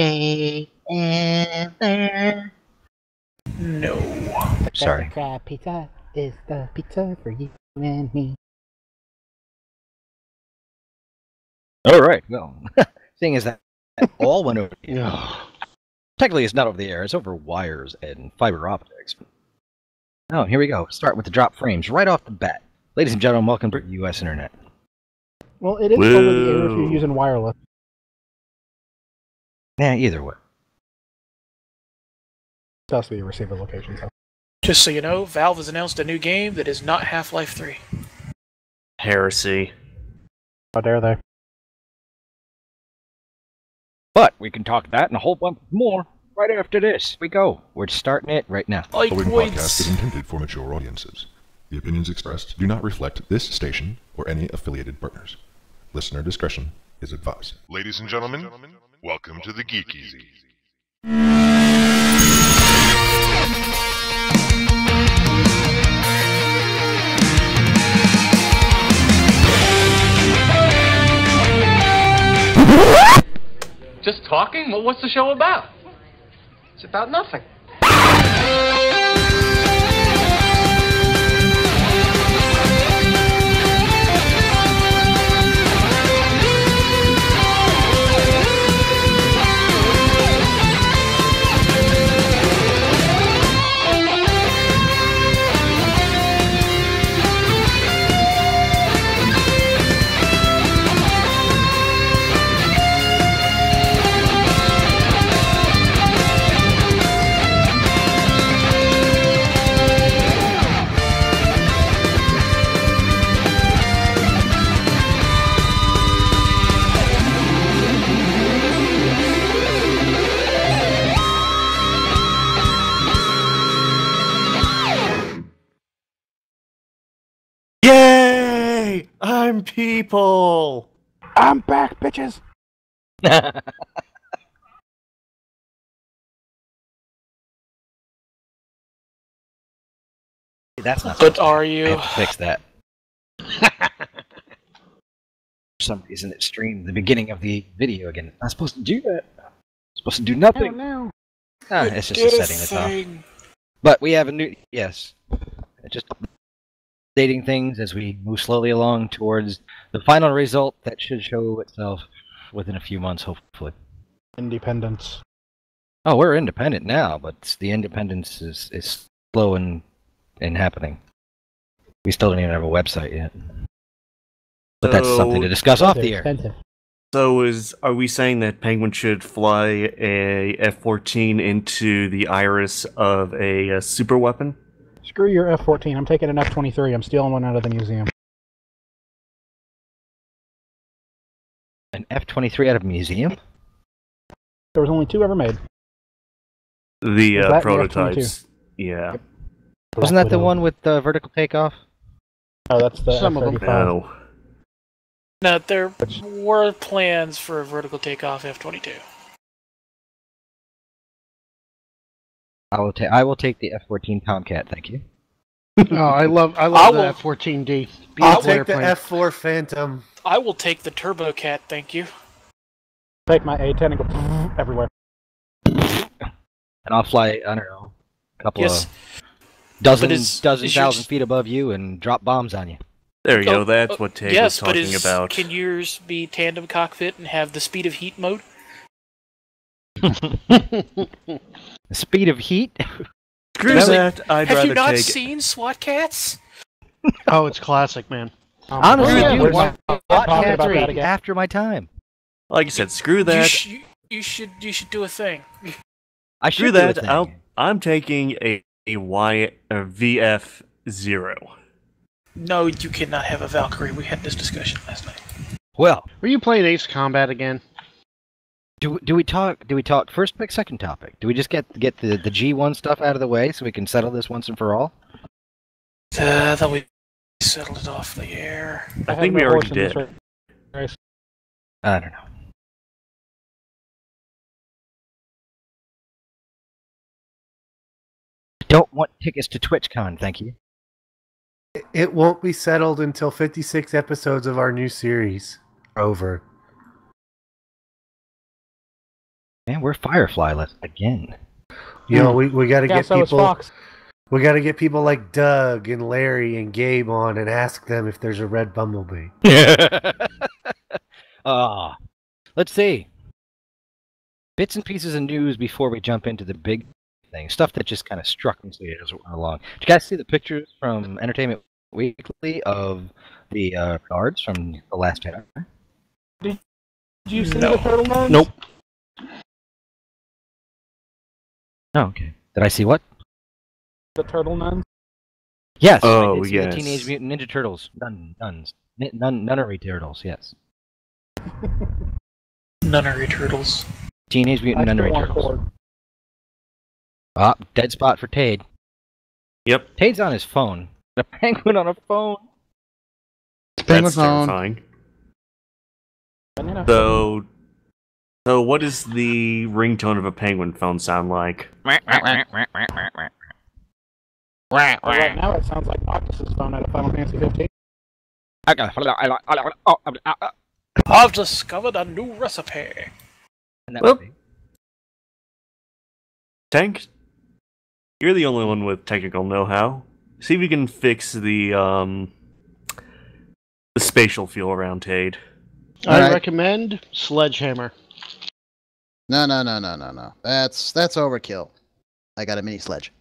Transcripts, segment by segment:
day and there. No. Sorry. Crab pizza is the pizza for you and me. Alright, well, thing is that all went over the air. Technically, it's not over the air, it's over wires and fiber optics. Oh, here we go. Start with the drop frames right off the bat. Ladies and gentlemen, welcome to the U.S. Internet. Well, it is over the air if you're using wireless. Yeah, either way. That's the receiver location. So. Just so you know, Valve has announced a new game that is not Half-Life 3. Heresy. How dare they? But we can talk that and a whole bunch more right after this. We go. We're starting it right now. Like The following podcast is intended for mature audiences. The opinions expressed do not reflect this station or any affiliated partners. Listener discretion is advised. Ladies and gentlemen, welcome to the Geek Easy. Just talking? Well, what's the show about? It's about nothing. Yay! I'm people! I'm back, bitches! That's not. But are you? I have to fix that. For some reason, it streamed the beginning of the video again. It's not supposed to do that. It's supposed to do nothing. No. Ah, it's just a setting that's off. But we have a new. Yes. Just updating things as we move slowly along towards the final result that should show itself within a few months, hopefully. Independence. Oh, we're independent now, but the independence is slow and happening. We still don't even have a website yet. But that's something to discuss off the air. Expensive. So are we saying that Penguin should fly a F-14 into the iris of a super weapon? Screw your F-14. I'm taking an F-23. I'm stealing one out of the museum. An F-23 out of a museum? There was only 2 ever made. The prototypes. Yeah. Yep. Wasn't that the one with the vertical takeoff? Oh, that's the Some of them. F-35. No. No, there were plans for a vertical takeoff F-22. I will take the F-14 Tomcat, thank you. Oh, I love the F-14D. I'll take the F-4 Phantom. I will take the Turbo Cat, thank you. Take my A-10 and go everywhere. And I'll fly, I don't know, a couple Yes. of dozen is your- thousand feet above you and drop bombs on you. There you go, that's what Tig was but talking about. Can yours be tandem cockpit and have the speed of heat mode? The speed of heat? Screw that, I'd Have rather you not take... seen SWAT Cats? Oh, it's classic, man. Honestly, yeah, dude, we're SWAT talking about Cats that are again. after my time. Like I said, screw that. You should do a thing. I Screw should do a that, thing. I'm taking a VF-0. No, you cannot have a Valkyrie. We had this discussion last night. Well, Were you playing Ace Combat again? do we talk first pick, second topic? Do we just get the G1 stuff out of the way so we can settle this once and for all? Thought we settled it off the air. I think we already did. I don't know. Don't want tickets to TwitchCon, thank you. It won't be settled until 56 episodes of our new series are over. Man, we're Firefly-less again. You know, we got to Yeah, get so is people. Fox. We got to get people like Doug and Larry and Gabe on and ask them if there's a red bumblebee. Let's see. Bits and pieces of news before we jump into the big thing. Stuff that just kind of struck me as we went along. Did you guys see the pictures from Entertainment Weekly of the guards from The Last Jedi? Did you see the turtle nuns? Nope. Oh, okay. Did I see what? The turtle nuns? Yes. Oh, I did see yes. the Teenage Mutant Ninja Turtles. Nunnery Turtles, yes. Nunnery Turtles. Teenage Mutant I still Nunnery want Turtles. Ford. Ah, dead spot for Tade. Yep. Tade's on his phone. A penguin on a phone. That's terrifying. And, you know, So what does the ringtone of a penguin phone sound like? right now it sounds like Noctis's phone out of Final Fantasy 15. I've discovered a new recipe. And that Well, would be- Tank, you're the only one with technical know-how. See if you can fix the spatial feel around Tade. I recommend Sledgehammer. No. That's overkill. I got a mini sledge.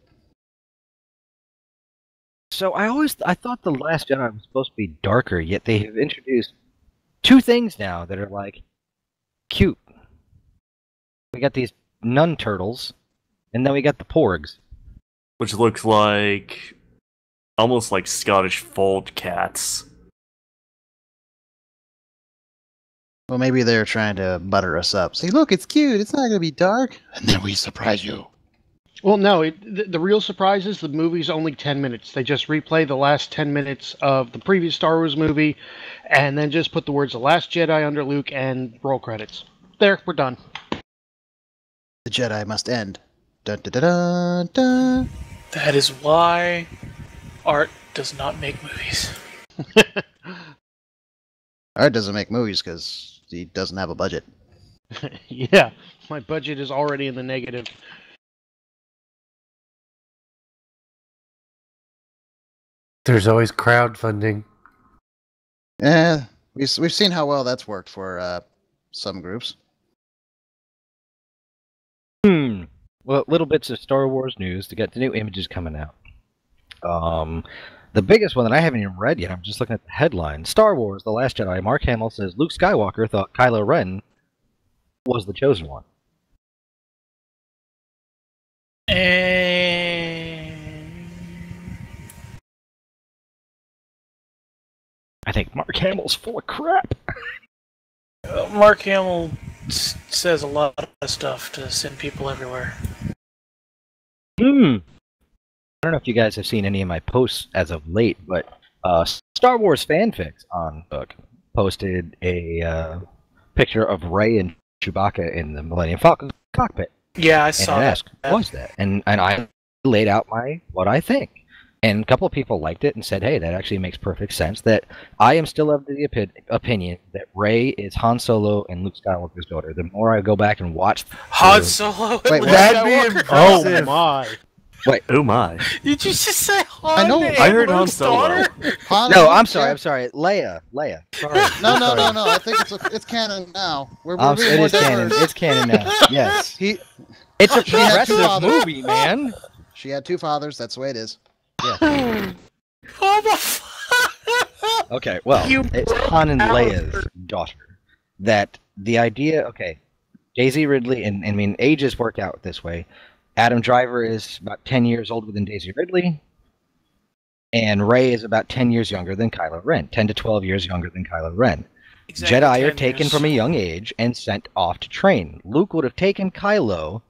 So I thought The Last Jedi was supposed to be darker, yet they have introduced two things now that are like cute. We got these nun turtles, and then we got the porgs. Which looks like almost like Scottish fold cats. Well, maybe they're trying to butter us up. See, look, it's cute. It's not going to be dark. And then we surprise you. Well, no, the real surprise is the movie's only 10 minutes. They just replay the last 10 minutes of the previous Star Wars movie, and then just put the words The Last Jedi under Luke and roll credits. There, we're done. The Jedi must end. Dun, dun, dun, dun, dun. That is why art does not make movies. Art doesn't make movies because he doesn't have a budget. Yeah, my budget is already in the negative. There's always crowdfunding. Yeah, we've seen how well that's worked for some groups. Well, little bits of Star Wars news to get the new images coming out. The biggest one that I haven't even read yet, I'm just looking at the headline. Star Wars, The Last Jedi. Mark Hamill says Luke Skywalker thought Kylo Ren was the chosen one. I think Mark Hamill's full of crap. Mark Hamill says a lot of stuff to send people everywhere. I don't know if you guys have seen any of my posts as of late, but Star Wars fanfics on Book posted a picture of Rey and Chewbacca in the Millennium Falcon cockpit. Yeah, I saw and that. asked, what was that? And I laid out what I think. And a couple of people liked it and said, hey, that actually makes perfect sense. That I am still of the opinion that Rey is Han Solo and Luke Skywalker's daughter. The more I go back and watch... Han Solo and Wait, Luke That'd be Skywalker. impressive. Oh my. Wait. Oh my. Did you just say Han I know. and I heard Han Luke's Solo. daughter? Han No, and I'm Luke, sorry. yeah. I'm sorry. Leia. Sorry. No. I think it's canon now. We're being It more is canon. diverse. It's canon now. Yes. It's a She had two progressive fathers. movie, man. She had two fathers. That's the way it is. Yes. What the fuck? Okay, well, it's Han and Leia's daughter. That the idea, okay, Daisy Ridley, and I mean, ages work out this way. Adam Driver is about 10 years older than Daisy Ridley, and Rey is about 10 years younger than Kylo Ren, 10 to 12 years younger than Kylo Ren. Exactly Jedi are 10 taken years. from a young age and sent off to train. Luke would have taken Kylo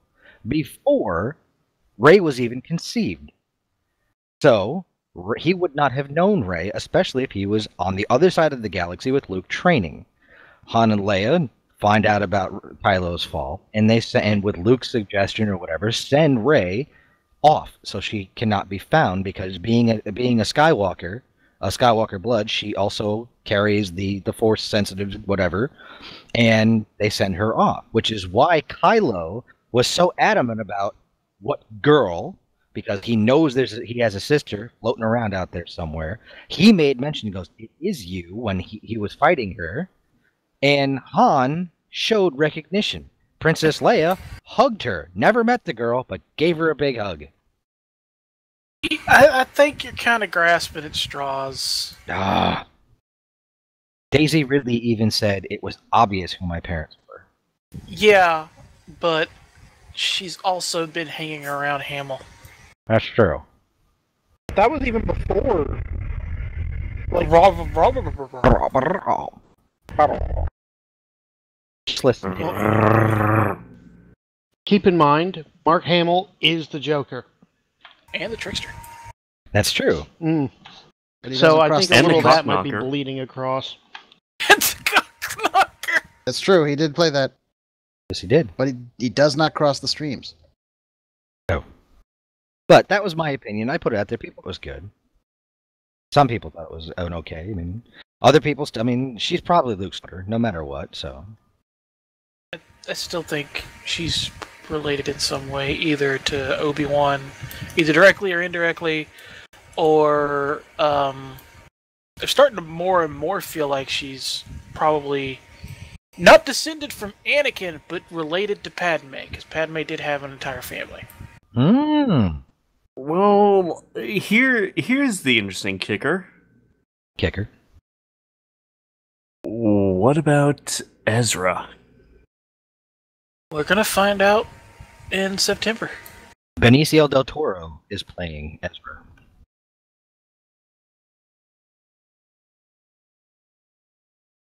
before Rey was even conceived. So, he would not have known Rey, especially if he was on the other side of the galaxy with Luke training. Han and Leia find out about Kylo's fall, and and with Luke's suggestion or whatever, send Rey off so she cannot be found because being a Skywalker blood, she also carries the force sensitive whatever, and they send her off, which is why Kylo was so adamant about what girl, because he knows he has a sister floating around out there somewhere. He made mention, he goes, it is you, when he was fighting her, and Han showed recognition. Princess Leia hugged her, never met the girl, but gave her a big hug. I think you're kind of grasping at straws. Daisy Ridley even said it was obvious who my parents were. Yeah, but she's also been hanging around Hamill. That's true. That was even before. Like, just listen. Keep in mind, Mark Hamill is the Joker. And the Trickster. That's true. Mm. So I think a little of that might be bleeding across. It's a cock-knocker. That's true. He did play that. Yes, he did. But he does not cross the streams. No. But that was my opinion. I put it out there. People, it was good. Some people thought it was okay. I mean, other people, she's probably Luke's daughter, no matter what, so. I still think she's related in some way, either to Obi-Wan, either directly or indirectly, or I'm starting to more and more feel like she's probably not descended from Anakin, but related to Padme, because Padme did have an entire family. Well, here's the interesting kicker. What about Ezra? We're gonna find out in September. Benicio del Toro is playing Ezra.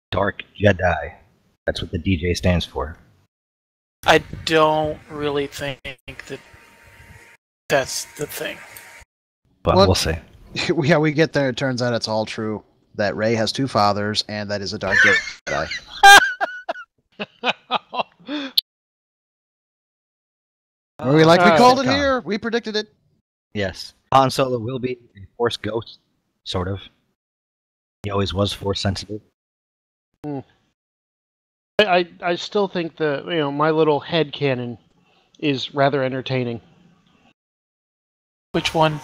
Dark Jedi. That's what the DJ stands for. I don't really think that that's the thing. But we'll see. Yeah, we get there. It turns out it's all true. That Rey has two fathers, and that is a Dark Jedi. We called it here. We predicted it. Yes. Han Solo will be a Force ghost, sort of. He always was Force sensitive. I still think my little headcanon is rather entertaining. Which one?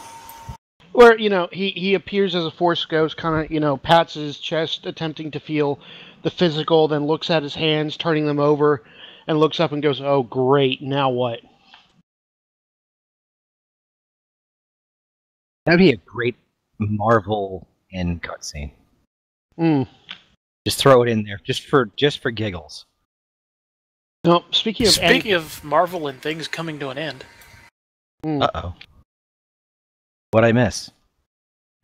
Where, he appears as a Force ghost, kind of, pats his chest, attempting to feel the physical, then looks at his hands, turning them over, and looks up and goes, oh, great, now what? That'd be a great Marvel end cutscene. Just throw it in there, just for giggles. No, speaking of Marvel and things coming to an end. Uh-oh. What'd I miss?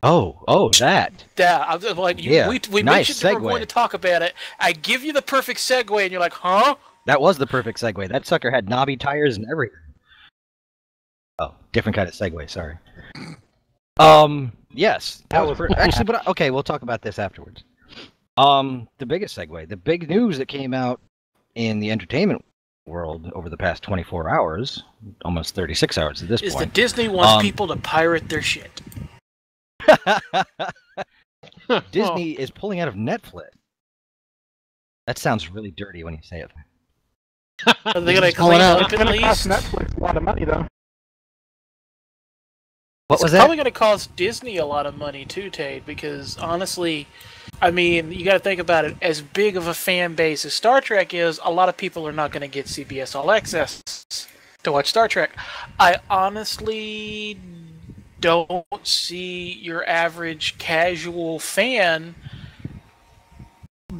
Oh, that. Yeah, I was like, we nice mentioned we were going to talk about it. I give you the perfect segue, and you're like, huh? That was the perfect segue. That sucker had knobby tires and everything. Oh, different kind of segue, sorry. Yes, that was actually, but okay, we'll talk about this afterwards. The biggest segue, the big news that came out in the entertainment world over the past 24 hours, almost 36 hours at this point, is that Disney wants people to pirate their shit. Disney is pulling out of Netflix. That sounds really dirty when you say it. Are they going to clean up at least? Cost Netflix a lot of money, though. What was that? It's probably going to cost Disney a lot of money too, Tate, because honestly, you got to think about it. As big of a fan base as Star Trek is, a lot of people are not going to get CBS All Access to watch Star Trek. I honestly don't see your average casual fan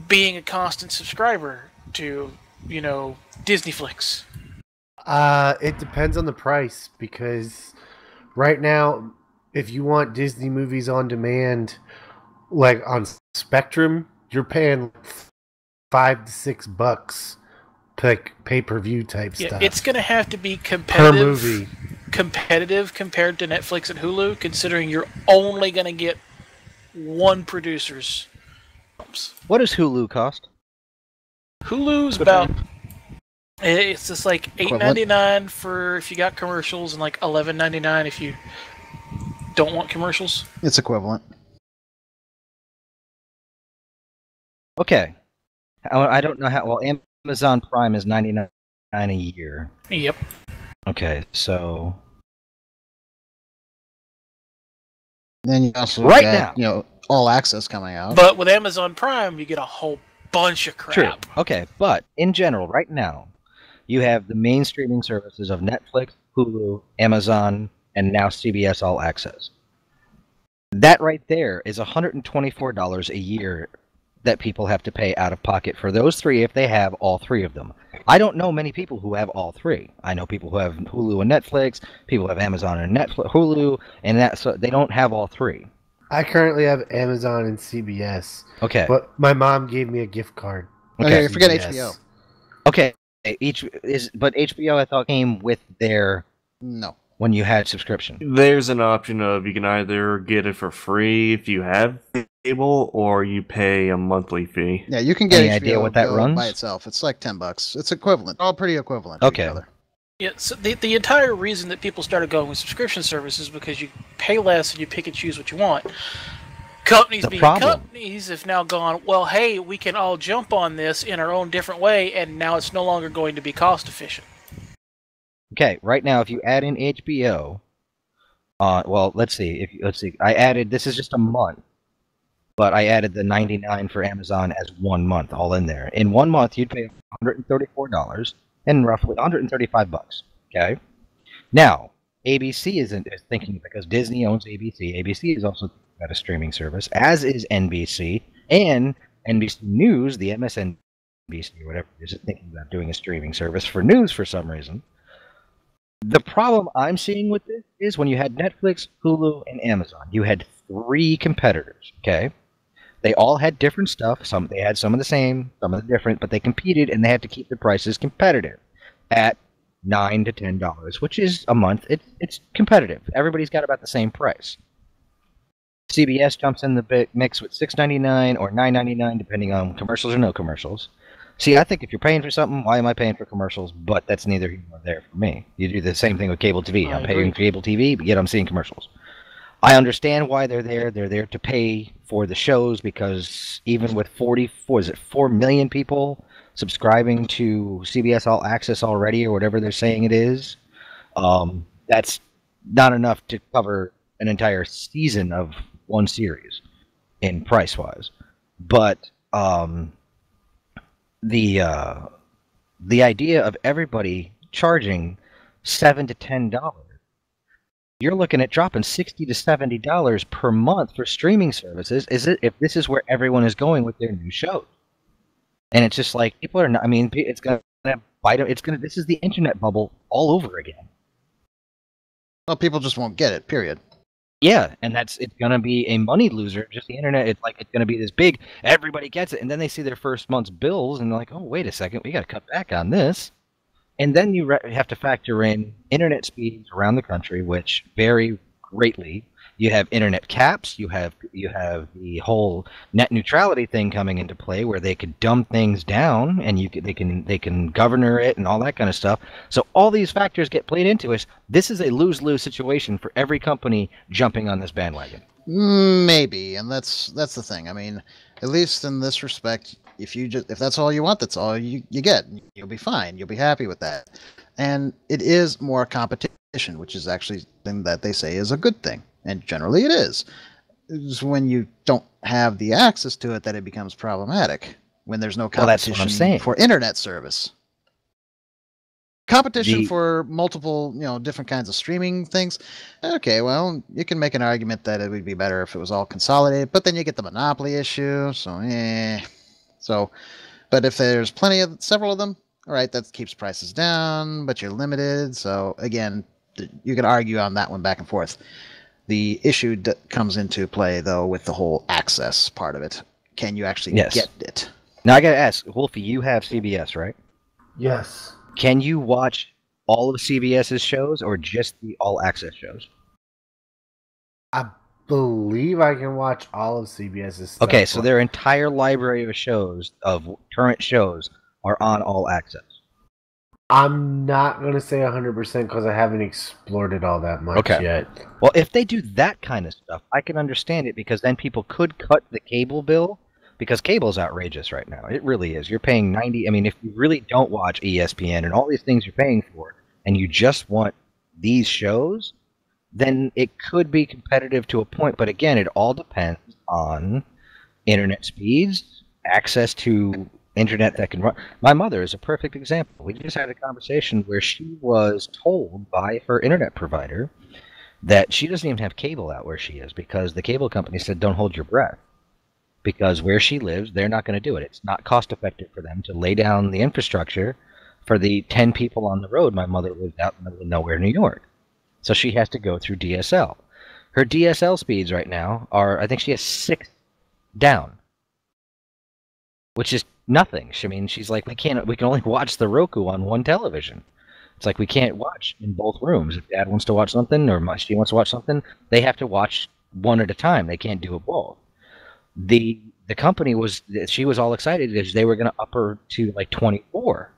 being a constant subscriber to, Disney flicks. It depends on the price, because right now, if you want Disney movies on demand, like on Spectrum, you're paying $5 to $6 pay-per-view type stuff. It's going to have to be competitive. Per movie. Competitive compared to Netflix and Hulu, considering you're only going to get one producer's films. What does Hulu cost? Hulu's about... It's just like $8.99 for if you got commercials, and like $11.99 if you don't want commercials. It's equivalent. Okay. I don't know how. Well, Amazon Prime is $99 a year. Yep. Okay, so Then you also Right got, now. all access coming out. But with Amazon Prime, you get a whole bunch of crap. True. Okay, but in general, right now, you have the main streaming services of Netflix, Hulu, Amazon, and now CBS All Access. That right there is $124 a year that people have to pay out of pocket for those three if they have all three of them. I don't know many people who have all three. I know people who have Hulu and Netflix, people who have Amazon and Netflix, Hulu, and that, so they don't have all three. I currently have Amazon and CBS. Okay. But my mom gave me a gift card. Okay, forget CBS. HBO. Okay, but HBO I thought came with their No. when you had subscription. There's an option of you can either get it for free if you have cable, or you pay a monthly fee. Yeah, you can get Any HBO idea what that Go runs? by itself. It's like $10. It's equivalent. All pretty equivalent. Okay. To each other. Yeah, so the entire reason that people started going with subscription services is because you pay less and you pick and choose what you want. Companies The being problem- companies have now gone, well, hey, we can all jump on this in our own different way, and now it's no longer going to be cost efficient. Okay, right now if you add in HBO, well, let's see. I added, this is just a month, but I added the 99 for Amazon as 1 month, all in there. In 1 month, you'd pay $134 and roughly $135. Okay. Now, ABC is thinking, because Disney owns ABC. ABC is also got a streaming service, as is NBC, and NBC News, the MSNBC or whatever, is thinking about doing a streaming service for news for some reason. The problem I'm seeing with this is when you had Netflix, Hulu, and Amazon, you had three competitors, okay? They all had different stuff. They had some of the same, some of the different, but they competed and they had to keep their prices competitive at $9 to $10, which is a month. It's competitive. Everybody's got about the same price. CBS jumps in the mix with $6.99 or $9.99, depending on commercials or no commercials. See, I think if you're paying for something, why am I paying for commercials? But that's neither here nor there for me. You do the same thing with cable TV. I'm paying for cable TV, but yet I'm seeing commercials. I understand why they're there. They're there to pay for the shows, because even with 4 million people subscribing to CBS All Access already, or whatever they're saying it is, that's not enough to cover an entire season of one series in price-wise. But the idea of everybody charging $7 to $10, you're looking at dropping $60 to $70 per month for streaming services. If this is where everyone is going with their new shows? And it's just like, people are not. I mean, it's gonna bite. This is the internet bubble all over again. Well, people just won't get it. Period. Yeah, and it's gonna be a money loser. Just the internet. It's gonna be this big. Everybody gets it, and then they see their first month's bills, and they're like, "Oh, wait a second, we got to cut back on this." And then you have to factor in internet speeds around the country, which vary greatly. You have internet caps. You have the whole net neutrality thing coming into play, where they could dumb things down, and they can governor it and all that kind of stuff. So all these factors get played into it. This is a lose-lose situation for every company jumping on this bandwagon. Maybe, and that's the thing. I mean, at least in this respect, if that's all you want, that's all you get. You'll be fine. You'll be happy with that. And it is more competition, which is actually something that they say is a good thing. And generally it is. It's when you don't have the access to it that it becomes problematic. When there's no competition that's what I'm saying. For internet service. Competition for multiple, different kinds of streaming things. Okay, well, you can make an argument that it would be better if it was all consolidated, but then you get the monopoly issue, So, but if there's several of them, all right, that keeps prices down, but you're limited. So again, you can argue on that one back and forth. The issue comes into play, though, with the whole access part of it. Can you actually get it? Now, I got to ask, Wolfie, you have CBS, right? Yes. Can you watch all of CBS's shows or just the All Access shows? I believe I can watch all of CBS's stuff. Okay, so their entire library of current shows are on All Access. I'm not going to say 100% because I haven't explored it all that much yet. Well, if they do that kind of stuff, I can understand it, because then people could cut the cable bill because cable's outrageous right now. It really is. You're paying 90. I mean, if you really don't watch ESPN and all these things you're paying for, and you just want these shows, then it could be competitive to a point. But again, it all depends on internet speeds, access to internet that can run. My mother is a perfect example. We just had a conversation where she was told by her internet provider that she doesn't even have cable out where she is because the cable company said, don't hold your breath. Because where she lives, they're not going to do it. It's not cost effective for them to lay down the infrastructure for the 10 people on the road. My mother lives out in the middle of nowhere, New York. So she has to go through DSL. Her DSL speeds right now are, I think she has 6 down, which is nothing. I mean, she's like, we can only watch the Roku on one television. It's like we can't watch in both rooms. If Dad wants to watch something or she wants to watch something, they have to watch one at a time. They can't do it both. The company she was all excited because they were going to up her to like 24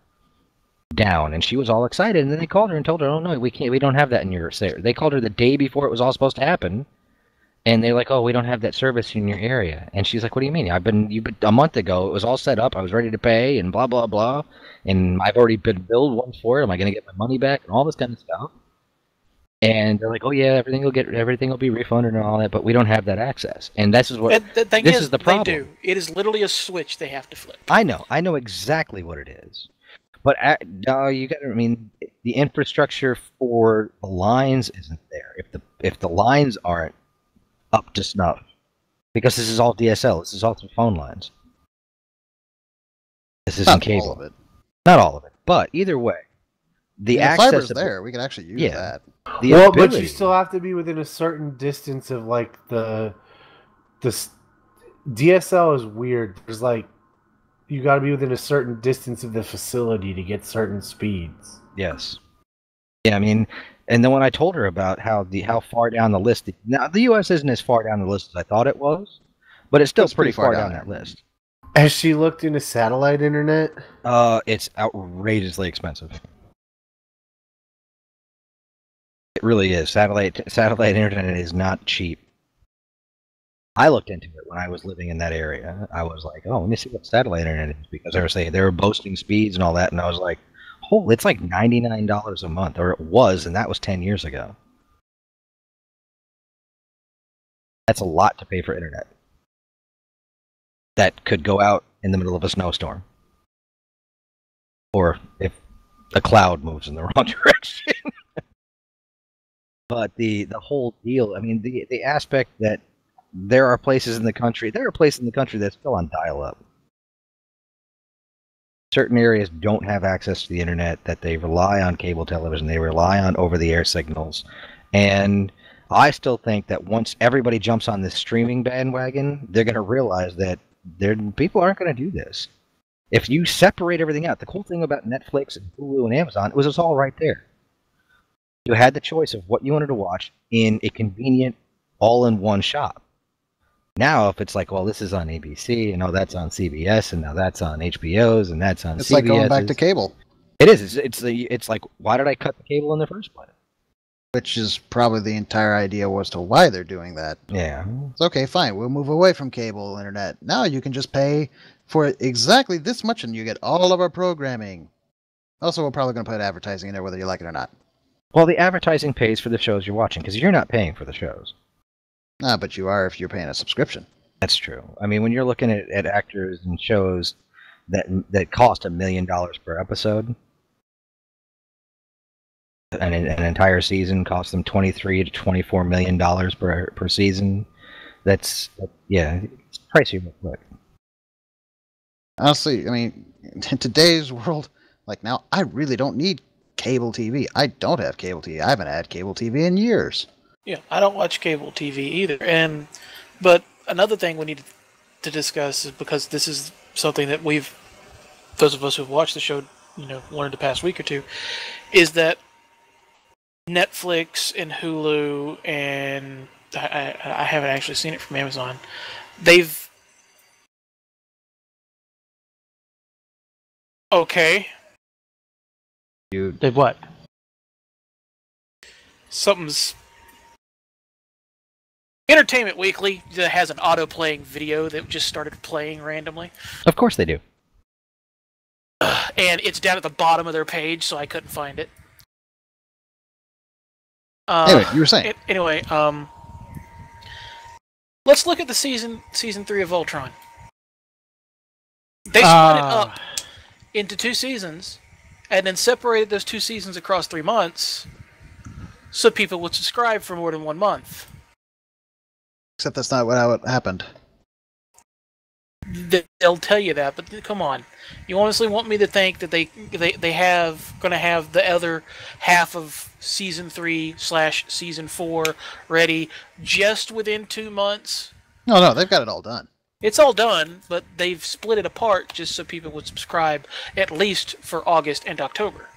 down, and she was all excited. And then they called her and told her, "Oh no, we can't. We don't have that in your area." They called her the day before it was all supposed to happen, and they're like, "Oh, we don't have that service in your area." And she's like, "What do you mean? You've been a month ago. It was all set up. I was ready to pay, and blah blah blah, and I've already been billed once for it. Am I going to get my money back and all this kind of stuff?" And they're like, "Oh yeah, everything will be refunded and all that, but we don't have that access." And this is what this is the problem. They do. It is literally a switch they have to flip. I know exactly what it is, but no, you got. I mean, the infrastructure for the lines isn't there. If the lines aren't up to snuff, because this is all DSL, this is all through phone lines. This isn't cable. All of it. Not all of it, but either way, the access fiber's there. We can actually use that. But you still have to be within a certain distance of like the DSL is weird. There's like you got to be within a certain distance of the facility to get certain speeds. Yes. Yeah, I mean, and then when I told her about how far down the list, now the U.S. isn't as far down the list as I thought it was, but it's still pretty far down that list. Has she looked into satellite internet? It's outrageously expensive. It really is. Satellite internet is not cheap. I looked into it when I was living in that area. I was like, oh, let me see what satellite internet is, because they were saying they were boasting speeds and all that, and I was like, oh, it's like $99 a month, or it was, and that was 10 years ago. That's a lot to pay for internet. That could go out in the middle of a snowstorm. Or if a cloud moves in the wrong direction. But the whole deal, I mean, the aspect that there are places in the country that's still on dial-up. Certain areas don't have access to the internet, that they rely on cable television, they rely on over-the-air signals. And I still think that once everybody jumps on this streaming bandwagon, they're going to realize that people aren't going to do this. If you separate everything out, the cool thing about Netflix and Hulu and Amazon was it's all right there. You had the choice of what you wanted to watch in a convenient, all-in-one shop. Now, if it's like, well, this is on ABC, and oh, that's on CBS, and now that's on HBO's, and that's on CBS. It's like going back to cable. It is. It's like, why did I cut the cable in the first place? Which is probably the entire idea as to why they're doing that. Yeah. It's okay, fine. We'll move away from cable internet. Now you can just pay for exactly this much, and you get all of our programming. Also, we're probably going to put advertising in there whether you like it or not. Well, the advertising pays for the shows you're watching, because you're not paying for the shows. Nah, but you are if you're paying a subscription. That's true. I mean, when you're looking at actors and shows that cost $1 million per episode, and an entire season costs them $23 to $24 million per season, it's pricey real quick. Honestly, I mean, in today's world, like now, I really don't need cable TV. I don't have cable TV. I haven't had cable TV in years. Yeah, I don't watch cable TV either. But another thing we need to discuss is, because this is something that those of us who've watched the show, learned the past week or two, is that Netflix and Hulu, and I haven't actually seen it from Amazon, they've... Okay. They've what? Something's... Entertainment Weekly that has an auto-playing video that just started playing randomly. Of course they do. And it's down at the bottom of their page, so I couldn't find it. Anyway, you were saying. Anyway, let's look at the season 3 of Voltron. They split it up into 2 seasons, and then separated those 2 seasons across 3 months, so people would subscribe for more than 1 month. Except that's not what happened. They'll tell you that, but come on. You honestly want me to think that they going to have the other half of season 3/season 4 ready just within 2 months? No, they've got it all done. It's all done, but they've split it apart just so people would subscribe at least for August and October.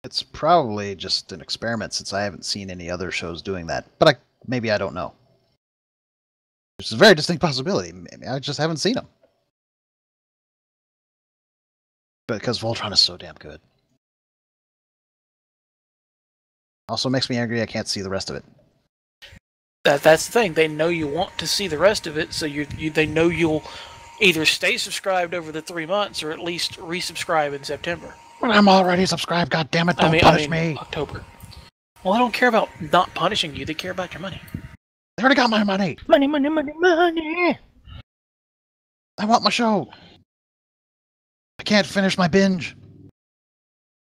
It's probably just an experiment since I haven't seen any other shows doing that. But maybe I don't know. Which is a very distinct possibility. Maybe I just haven't seen them. Because Voltron is so damn good. Also makes me angry I can't see the rest of it. That's the thing. They know you want to see the rest of it, so they know you'll either stay subscribed over the 3 months or at least resubscribe in September. Well, I'm already subscribed. God damn it! Don't punish me. October. Well, I don't care about not punishing you. They care about your money. They already got my money. Money, money, money, money. I want my show. I can't finish my binge.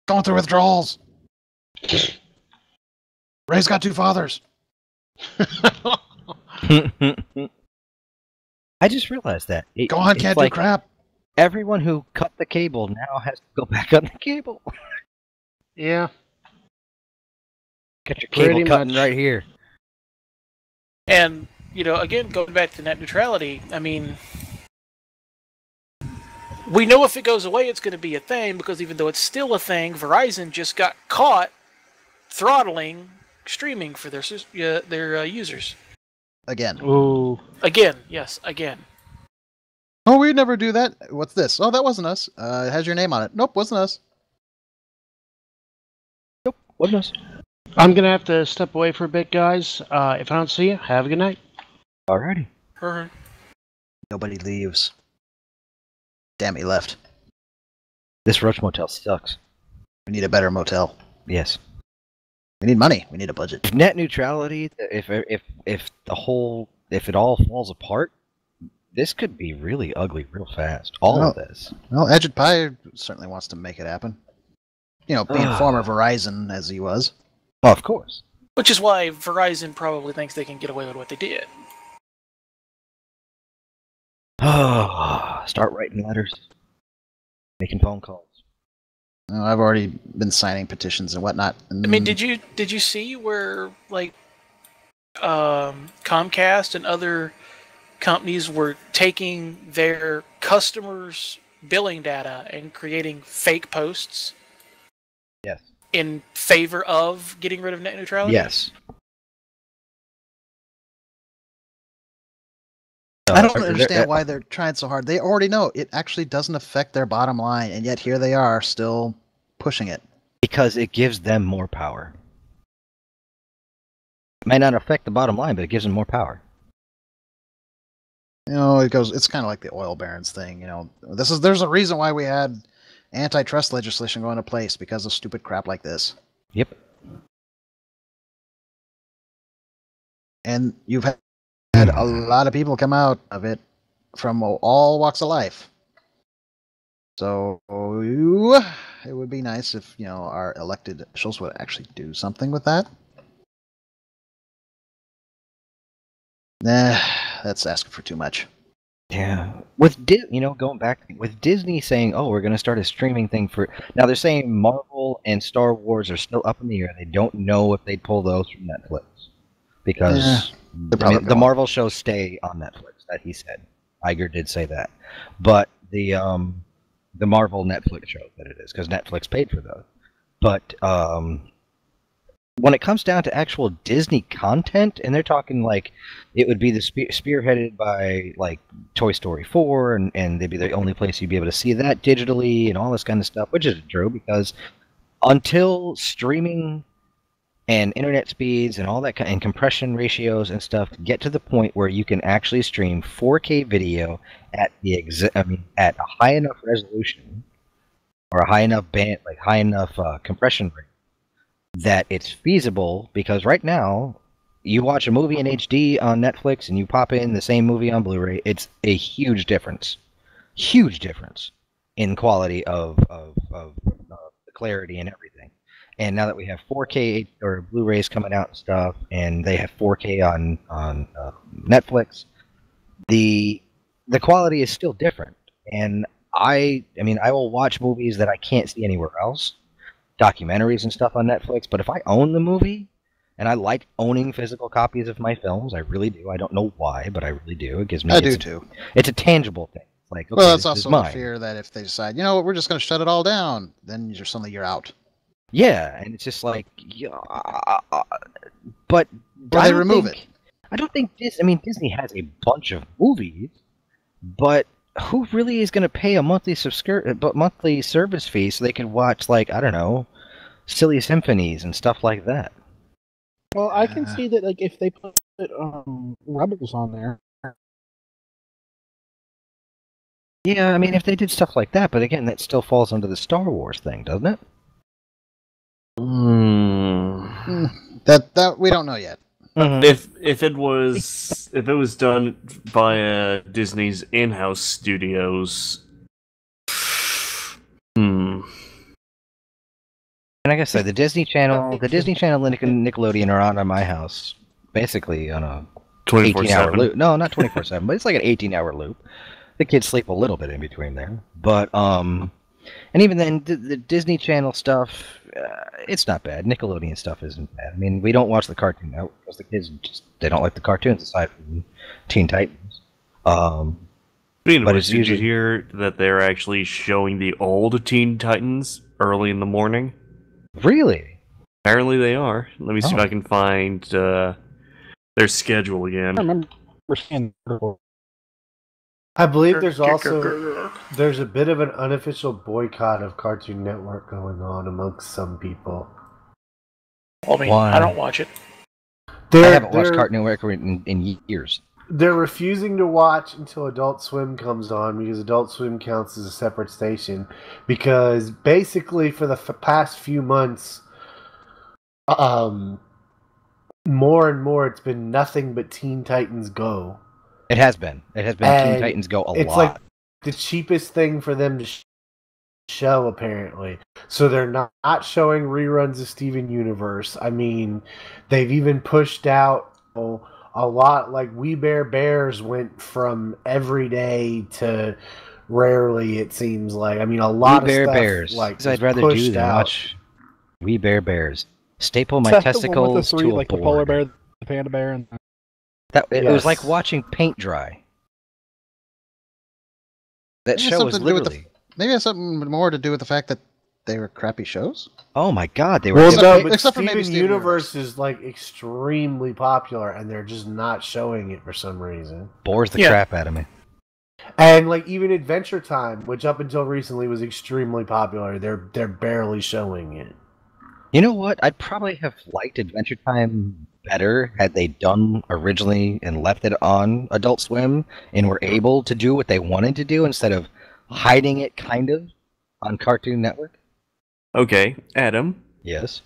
Going through withdrawals. Ray's got 2 fathers. I just realized that. Go on, can't do crap. Everyone who cut the cable now has to go back on the cable. Yeah. Got your cable cutting right here. And, again, going back to net neutrality, I mean, we know if it goes away, it's going to be a thing, because even though it's still a thing, Verizon just got caught throttling streaming for their users. Again. Ooh. Again, yes, again. Oh, we'd never do that. What's this? Oh, that wasn't us. It has your name on it. Nope, wasn't us. Nope, wasn't us. I'm going to have to step away for a bit, guys. If I don't see you, have a good night. Alrighty. Nobody leaves. Damn, he left. This Roach Motel sucks. We need a better motel. Yes. We need money. We need a budget. Net neutrality, if it all falls apart, this could be really ugly real fast. All of this. Well, Edged Pie certainly wants to make it happen. Being former Verizon as he was. Oh, of course. Which is why Verizon probably thinks they can get away with what they did. Start writing letters. Making phone calls. Oh, I've already been signing petitions and whatnot. I mean, did you see where, like, Comcast and other companies were taking their customers' billing data and creating fake posts? Yes. In favor of getting rid of net neutrality? Yes. I don't understand why they're trying so hard. They already know it actually doesn't affect their bottom line, and yet here they are still pushing it. Because it gives them more power. It may not affect the bottom line, but it gives them more power. It's kind of like the oil barons thing. There's a reason why we had antitrust legislation go into place, because of stupid crap like this. Yep. And you've had a lot of people come out of it from all walks of life. So it would be nice if our elected officials would actually do something with that. Nah, that's asking for too much. Yeah, with going back with Disney saying, "Oh, we're going to start a streaming thing for." Now they're saying Marvel and Star Wars are still up in the air. They don't know if they'd pull those from Netflix because the Marvel shows stay on Netflix. That he said. Iger did say that, but the Marvel Netflix show that it is because Netflix paid for those. But when it comes down to actual Disney content, and they're talking like it would be spearheaded by like Toy Story 4, and they'd be the only place you'd be able to see that digitally and all this kind of stuff, which is true because until streaming and internet speeds and all that and compression ratios and stuff to get to the point where you can actually stream 4K video at at a high enough resolution or a high enough compression rate that it's feasible. Because right now, you watch a movie in HD on Netflix and you pop in the same movie on Blu-ray, it's a huge difference in quality of the clarity and everything. And now that we have 4K or Blu-rays coming out and stuff, and they have 4K on Netflix, the quality is still different. And I will watch movies that I can't see anywhere else, documentaries and stuff on Netflix. But if I own the movie, and I like owning physical copies of my films, I really do. I don't know why, but I really do. It gives me. I do too. It's a tangible thing. Like, okay, well, it's this is also mine. the fear that if they decide, you know what, we're just going to shut it all down, then you're out. Yeah, and it's just like, but they remove it. I don't think Disney has a bunch of movies, but who really is going to pay a monthly service fee so they can watch, like, I don't know, Silly Symphonies and stuff like that? Well, I can see that, like, if they put Rebels on there. Yeah, I mean, if they did stuff like that, but again, that still falls under the Star Wars thing, doesn't it? That we don't know yet. If it was done via Disney's in-house studios, And like I said, the Disney Channel, and Nickelodeon are on my house basically on a 18-hour loop. No, not 24/7, but it's like an 18-hour loop. The kids sleep a little bit in between there, but and even then, the Disney Channel stuff, it's not bad. Nickelodeon stuff isn't bad. I mean, we don't watch the Cartoon Network because the kids they don't like the cartoons aside from Teen Titans. But it's did you hear that they're actually showing the old Teen Titans early in the morning? Really? Apparently they are. Let me see if I can find their schedule again. I remember seeing. I believe there's a bit of an unofficial boycott of Cartoon Network going on amongst some people. I don't watch it. I haven't watched Cartoon Network in years. They're refusing to watch until Adult Swim comes on because Adult Swim counts as a separate station. Because basically, for the past few months, more and more, it's been nothing but Teen Titans Go. It has been. Teen Titans Go a lot. It's like the cheapest thing for them to show, apparently. So they're not showing reruns of Steven Universe. I mean, they've even pushed out a lot. Like We Bare Bears went from every day to rarely, it seems like. I mean, a lot of stuff. Bears. Like, I'd rather do than watch We Bare Bears. Staple my testicles to a board. The polar bear, the panda bear, and it was like watching paint dry. That show was literally... Maybe it has something more to do with the fact that they were crappy shows? Oh my god, they were... Except for maybe Steven Universe is like extremely popular, and they're just not showing it for some reason. Bores the crap out of me. And like even Adventure Time, which up until recently was extremely popular, they're barely showing it. You know what? I'd probably have liked Adventure Time better had they done originally and left it on Adult Swim and were able to do what they wanted to do instead of hiding it kind of on Cartoon Network. Okay, Adam. Yes.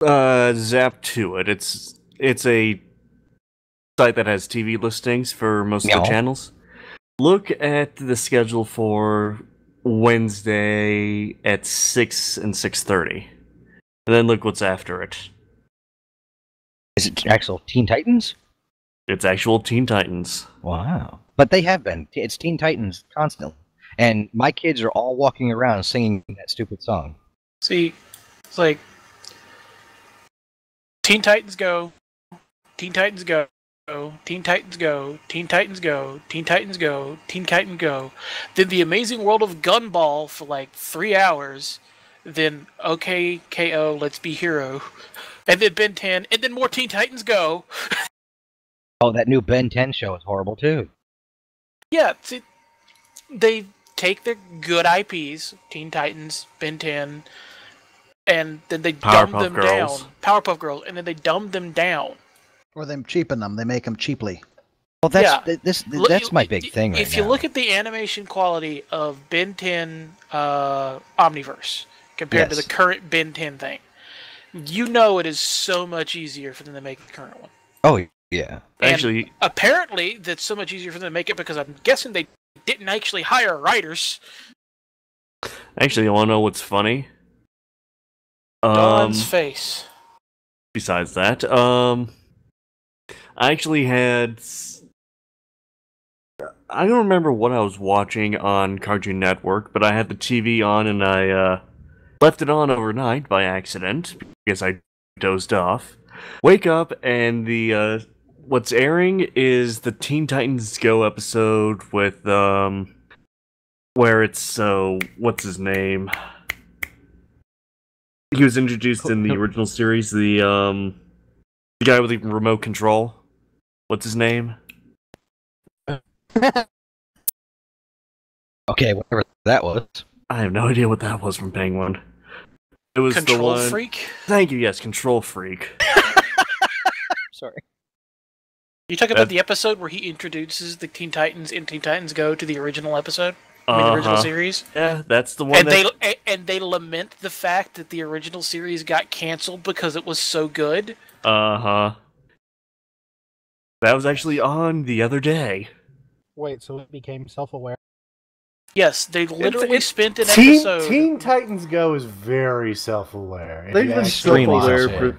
Zap to it. It's a site that has TV listings for most of the channels. Look at the schedule for Wednesday at 6 and 6:30. And then look what's after it. Is it actual Teen Titans? It's actual Teen Titans. Wow. But they have been. It's Teen Titans constantly. And my kids are all walking around singing that stupid song. See, it's like Teen Titans Go, Teen Titans Go, Teen Titans Go, Teen Titans Go, Teen Titans Go, Teen Titans Go. Then The Amazing World of Gumball for like 3 hours. Then OK KO, Let's Be Hero. And then Ben 10, and then more Teen Titans Go. Oh, that new Ben 10 show is horrible too. Yeah, see, they take their good IPs, Teen Titans, Ben 10, and then they Powerpuff dumb them Girls. down. Powerpuff Girls, and then they dumb them down. Or they cheapen them. They make them cheaply. Well, that's my big thing right If you look at the animation quality of Ben 10 Omniverse compared to the current Ben 10 thing, you know it is so much easier for them to make the current one. Oh, yeah. And actually, apparently, that's so much easier for them to make it because I'm guessing they didn't actually hire writers. you want to know what's funny? Don's face. Besides that, I actually had... I don't remember what I was watching on Cartoon Network, but I had the TV on and I left it on overnight by accident because I dozed off. Wake up and the what's airing is the Teen Titans Go episode with where it's what's his name? He was introduced in the original series, the guy with the remote control. What's his name? Okay, whatever that was. I have no idea what that was from Penguin. It was Control the one... Freak? Thank you, yes, Control Freak. Sorry. You talking about the episode where he introduces the Teen Titans in Teen Titans Go to the original episode? I mean, the original series? Yeah, that's the one and they lament the fact that the original series got canceled because it was so good? Uh-huh. That was actually on the other day. Wait, so it became self-aware? Yes, they literally spent an episode... Teen Titans Go is very self-aware. They've been self-aware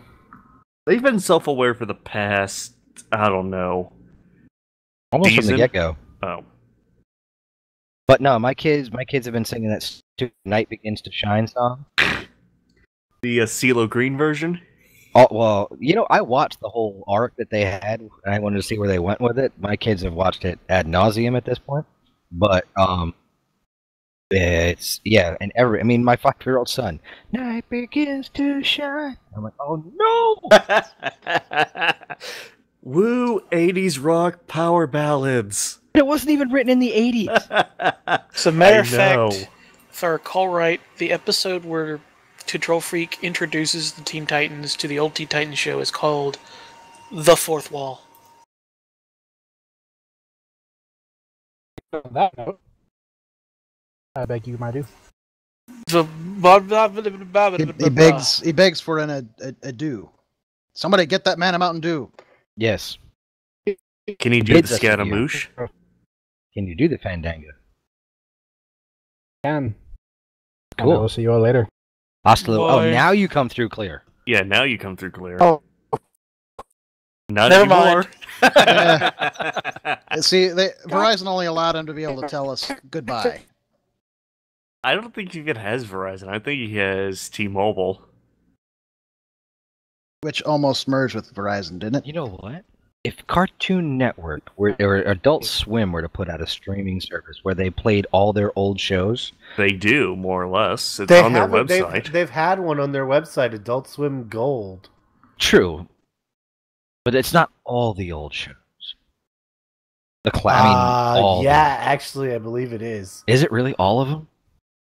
They've been self-aware for the past, I don't know... Almost from the get-go. Oh. But no, my kids have been singing that stupid Night Begins to Shine song. The CeeLo Green version? Oh, well, I watched the whole arc that they had, and I wanted to see where they went with it. My kids have watched it ad nauseum at this point. But, it's, and my 5-year-old son, Night Begins to Shine. I'm like, oh no! Woo, 80s rock power ballads. It wasn't even written in the 80s. As a matter of fact, if I recall right, the episode where Control Freak introduces the Teen Titans to the old Teen Titans show is called The Fourth Wall. On that note, I beg you, my do. He begs for a Dew. Somebody get that man a Mountain Dew. Yes. Can he do the Scaramouche? Can you do the Fandango? Can. Cool. I will see you all later. Hostile. Oh, now you come through clear. Yeah, now you come through clear. Oh. Not Never anymore. Mind. See, Verizon only allowed him to be able to tell us goodbye. I don't think he even has Verizon. I think he has T-Mobile. Which almost merged with Verizon, didn't it? You know what? If Cartoon Network or Adult Swim were to put out a streaming service where they played all their old shows... They do, more or less. It's on their website. They've had one on their website, Adult Swim Gold. True. But it's not all the old shows. Actually, I believe it is. Is it really all of them?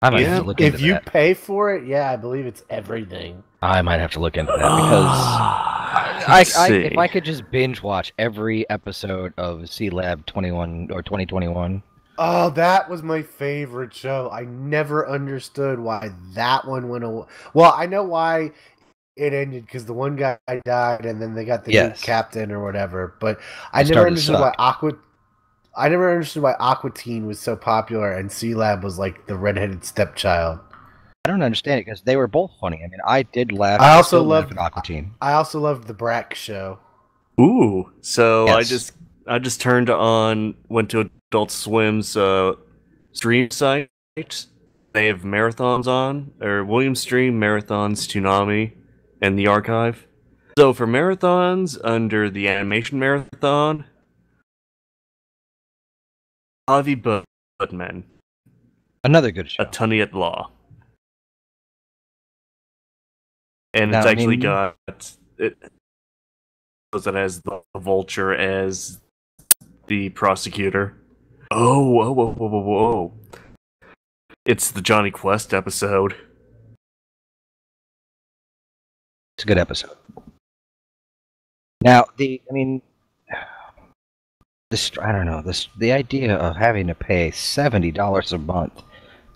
I might have to look into that. If you pay for it, I believe it's everything. I might have to look into that because if I could just binge watch every episode of C-Lab 21 or 2021. Oh, that was my favorite show. I never understood why that one went away. Well, I know why it ended because the one guy died and then they got the new captain or whatever. But I never understood why Aqua Teen was so popular and C-Lab was like the redheaded stepchild. I don't understand it because they were both funny. I mean, I did laugh. I also loved Aqua Teen. I also loved the Brack show. Ooh, so yes. I just went to Adult Swim's stream site. They have marathons on, or William Stream marathons, Toonami, and the archive. So for marathons under the animation marathon, Avi Budman. Another good show. Attorney at Law. And it's actually got it has the Vulture as the prosecutor. Whoa. It's the Johnny Quest episode. It's a good episode. Now, I don't know, the idea of having to pay $70 a month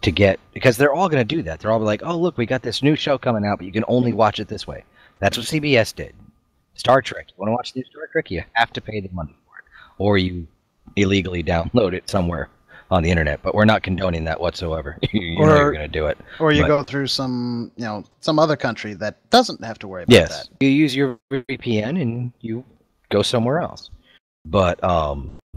to get, because they're all going to do that. They're all like, oh, look, we got this new show coming out, but you can only watch it this way. That's what CBS did. Star Trek. You want to watch the new Star Trek? You have to pay the money for it. Or you illegally download it somewhere on the internet, but we're not condoning that whatsoever. you know you're going to do it. Or you go through some other country that doesn't have to worry about that. You use your VPN and you go somewhere else. But ABC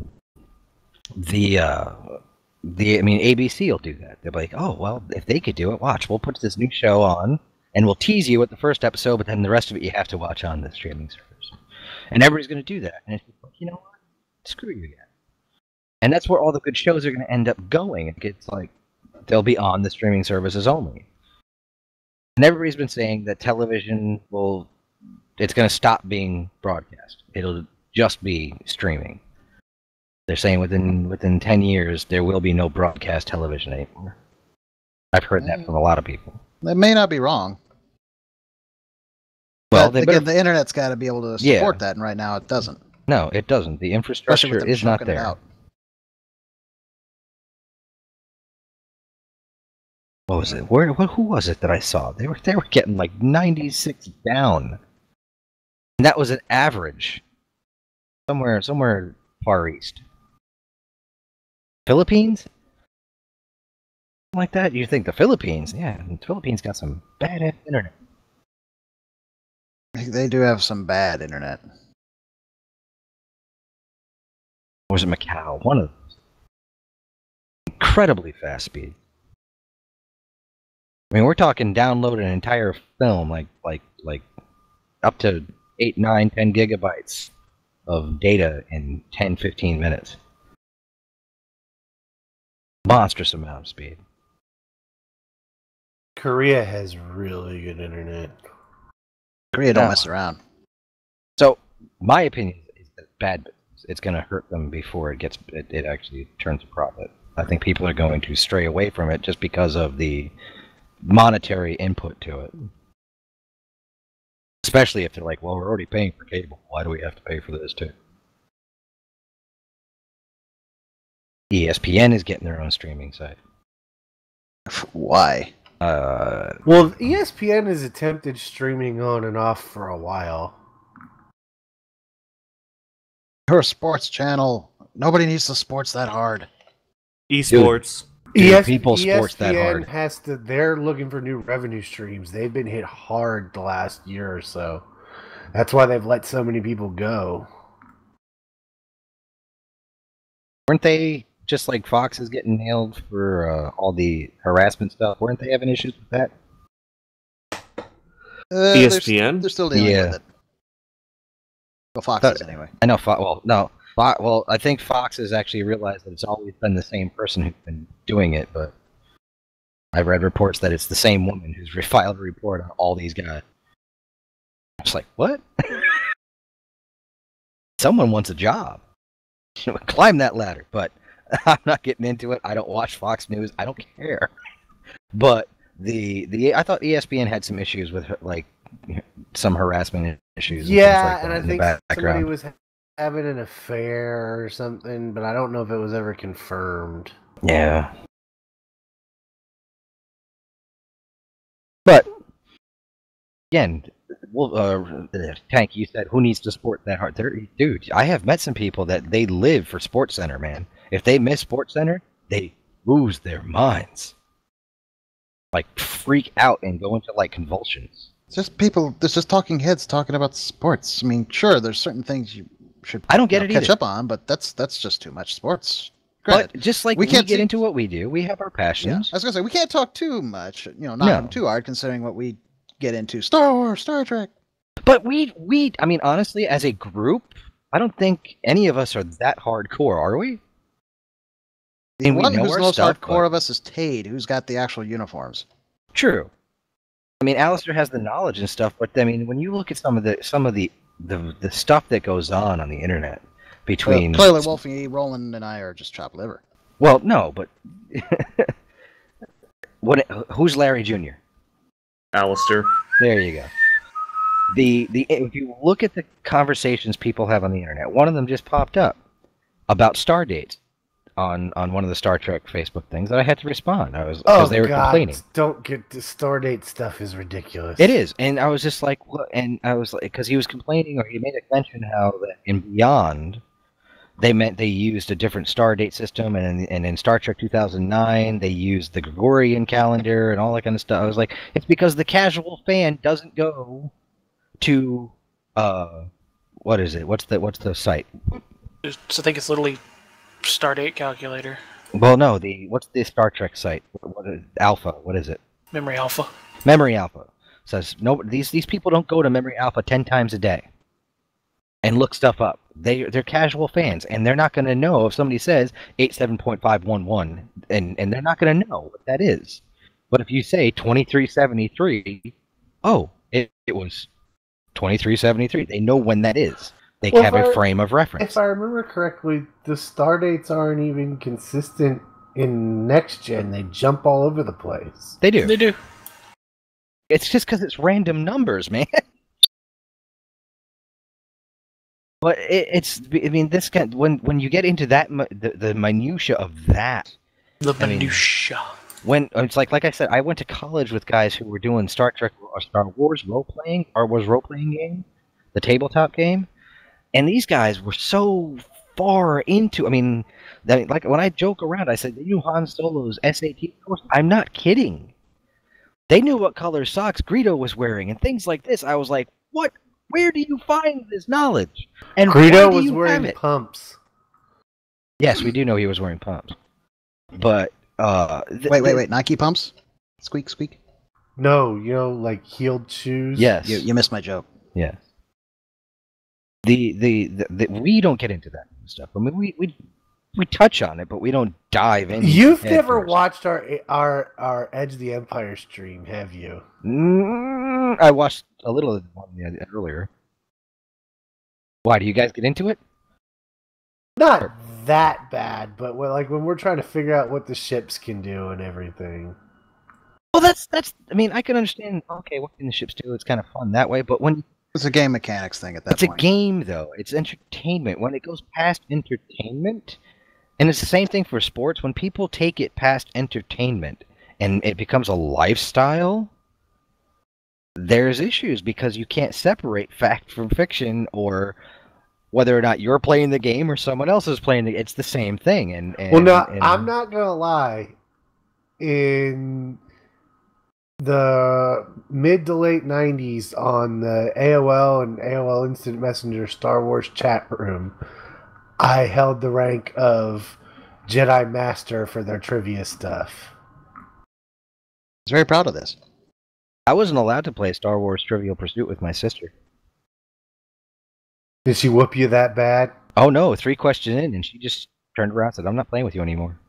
will do that. They're like, oh, well, if they could do it, watch, we'll put this new show on and we'll tease you with the first episode, but then the rest of it you have to watch on the streaming service. And everybody's going to do that. And it's like, you know what? Screw you again. And that's where all the good shows are going to end up going. It's like they'll be on the streaming services only. And everybody's been saying that television it's going to stop being broadcast. It'll just be streaming. They're saying within 10 years there will be no broadcast television anymore. I've heard that from a lot of people. They may not be wrong. Well, but again, the internet's got to be able to support that, and right now it doesn't. No, it doesn't. The infrastructure is not there. What was it? Who was it that I saw? They were getting like 96 down. And that was an average. Somewhere far east. Philippines? Something like that? You think the Philippines? Yeah, the Philippines got some bad internet. They do have some bad internet. Or was it Macau? One of those. Incredibly fast speed. I mean, we're talking download an entire film, like up to 8, 9, 10 gigabytes of data in 10, 15 minutes. Monstrous amount of speed. Korea has really good internet. Korea don't mess around. So, my opinion is that bad business. It's going to hurt them before it actually turns a profit. I think people are going to stray away from it just because of the monetary input to it. Especially if they're like, well, we're already paying for cable. Why do we have to pay for this too? ESPN is getting their own streaming site. Why? Well, ESPN has attempted streaming on and off for a while. You're a sports channel. Nobody needs the sports that hard. Esports. People sports that hard. They're looking for new revenue streams. They've been hit hard the last year or so. That's why they've let so many people go. Weren't they, just like Fox is getting nailed for all the harassment stuff, weren't they having issues with that? ESPN? They're still dealing with it. Well, Fox is anyway. I know. Well, I think Fox has actually realized that it's always been the same person who's been doing it, but I've read reports that it's the same woman who's filed a report on all these guys. It's like, what? Someone wants a job. Climb that ladder, but I'm not getting into it. I don't watch Fox News. I don't care. But I thought ESPN had some issues with some harassment issues. Yeah, and I think somebody was having an affair or something, but I don't know if it was ever confirmed. Yeah. But again, Tank, you said who needs to sport that hard? Dude, I have met some people that they live for Sports Center, man. If they miss Sports Center, they lose their minds. Like freak out and go into convulsions. It's just people. There's just talking heads talking about sports. I mean, sure, there's certain things you should. I don't get it catch either. up on, but that's just too much sports. Granted, but just like we can't get into what we do, we have our passions. Yeah, I was gonna say we can't talk too much. Not too hard considering what we get into. Star Wars, Star Trek. But I mean, honestly, as a group, I don't think any of us are that hardcore, are we? The one who's most hardcore of us is Tade, who's got the actual uniforms. True. I mean, Alistair has the knowledge and stuff, but I mean, when you look at some of the stuff that goes on the internet between Toilet Wolfie, Roland, and I are just chopped liver. Well, no, but who's Larry Jr.? Alistair. There you go. If you look at the conversations people have on the internet, one of them just popped up about star dates on one of the Star Trek Facebook things that I had to respond. Because they were complaining. Don't get the star date stuff is ridiculous. It is, and I was just like, what? And I was like, because he was complaining, or he made a mention how that in Beyond, they used a different star date system, and in Star Trek 2009 they used the Gregorian calendar and all that kind of stuff. I was like, it's because the casual fan doesn't go to what is it? What's the site? I think it's literally Stardate Calculator. Well, no, what's the Star Trek site? What is Alpha? What is it? Memory Alpha. Memory Alpha says no. These people don't go to Memory Alpha 10 times a day and look stuff up. They're casual fans, and they're not going to know if somebody says 87.511, and they're not going to know what that is. But if you say 2373, oh, it was 2373. They know when that is. They have a frame of reference. If I remember correctly, the star dates aren't even consistent in next gen. They jump all over the place. They do. They do. It's just because it's random numbers, man. But I mean, this kind when you get into that the minutia of that, minutia. When it's like I said, I went to college with guys who were doing Star Trek or Star Wars role playing game, the tabletop game, and these guys were so far into. I mean, like when I joke around, I said they knew Han Solo's SAT course. I'm not kidding. They knew what color socks Greedo was wearing and things like this. I was like, what? Where do you find this knowledge? And Greedo was wearing pumps. Yes, we do know he was wearing pumps. But wait, Nike pumps? Squeak, squeak. No, like heeled shoes. Yes, you missed my joke. Yes. We don't get into that stuff. I mean, we touch on it, but we don't dive in. You've never watched our Edge of the Empire stream, have you? I watched a little of one earlier. Why, do you guys get into it? Not that bad, but when we're trying to figure out what the ships can do and everything. Well, that's. I mean, I can understand. Okay, what can the ships do? It's kind of fun that way, but when it's a game mechanics thing at that point. It's a game, though. It's entertainment. When it goes past entertainment, and it's the same thing for sports. When people take it past entertainment and it becomes a lifestyle, there's issues because you can't separate fact from fiction, or whether or not you're playing the game or someone else is playing it's the same thing. I'm not gonna lie. In the mid to late 90s, on the AOL and AOL Instant Messenger Star Wars chat room, I held the rank of Jedi Master for their trivia stuff. I was very proud of this. I wasn't allowed to play Star Wars Trivial Pursuit with my sister. Did she whoop you that bad? Oh no, 3 questions in, and she just turned around and said, "I'm not playing with you anymore."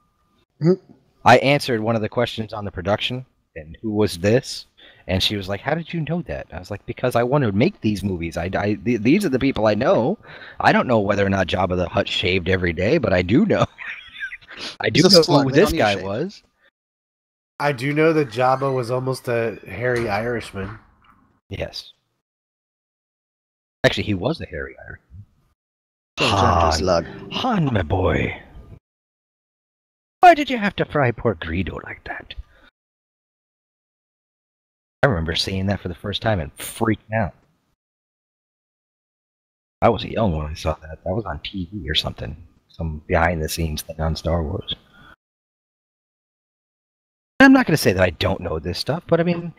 I answered one of the questions on the production, and who was this? And she was like, "How did you know that?" I was like, "Because I want to make these movies. These are the people I know. I don't know whether or not Jabba the Hutt shaved every day, but I do know. I do know who this guy was. I do know that Jabba was almost a hairy Irishman." Yes. Actually, he was a hairy Irishman. Han, my boy. Why did you have to fry poor Greedo like that? I remember seeing that for the first time and freaking out. I was young when I saw that. That was on TV or something. Some behind-the-scenes thing on Star Wars. I'm not going to say that I don't know this stuff, but I mean,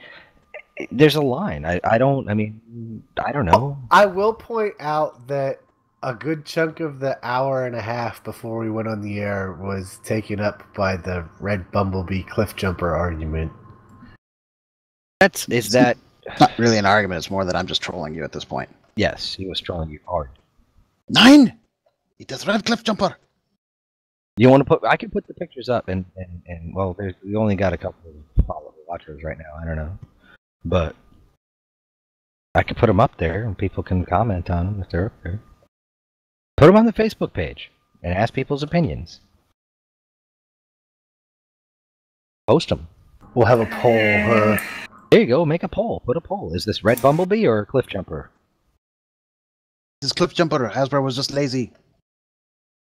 there's a line. I don't know. I will point out that a good chunk of the hour and a half before we went on the air was taken up by the Red Bumblebee cliff jumper argument. Is that not really an argument? It's more that I'm just trolling you at this point. Yes, he was trolling you hard. 9. It is red cliff jumper. You want to put? I can put the pictures up, and well, we only got a couple of follow watchers right now. I don't know, but I can put them up there, and people can comment on them if they're up there. Put them on the Facebook page and ask people's opinions. Post them. We'll have a poll, huh? There you go. Make a poll. Put a poll. Is this Red Bumblebee or Cliff Jumper? This Cliff Jumper, Hasbro was just lazy.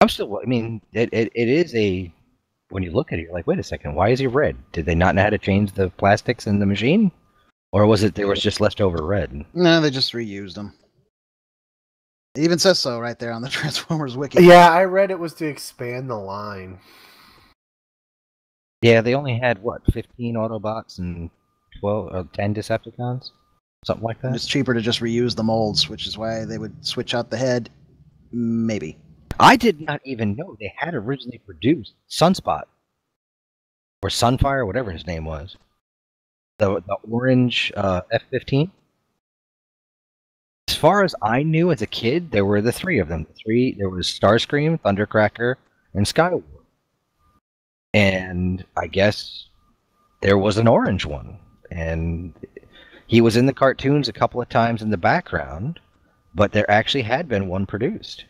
I'm still. I mean, it is a. When you look at it, you're like, wait a second. Why is he red? Did they not know how to change the plastics in the machine, or was it there was just leftover red? No, they just reused them. It even says so right there on the Transformers wiki. Yeah, I read it was to expand the line. Yeah, they only had what 15 Autobots and 12 or 10 Decepticons, something like that. It's cheaper to just reuse the molds, which is why they would switch out the head. Maybe. I did not even know they had originally produced Sunspot or Sunfire, whatever his name was. The orange F-15. As far as I knew as a kid, there were the three of them. There was Starscream, Thundercracker, and Skyward. And I guess there was an orange one. And he was in the cartoons a couple of times in the background, but there actually had been one produced.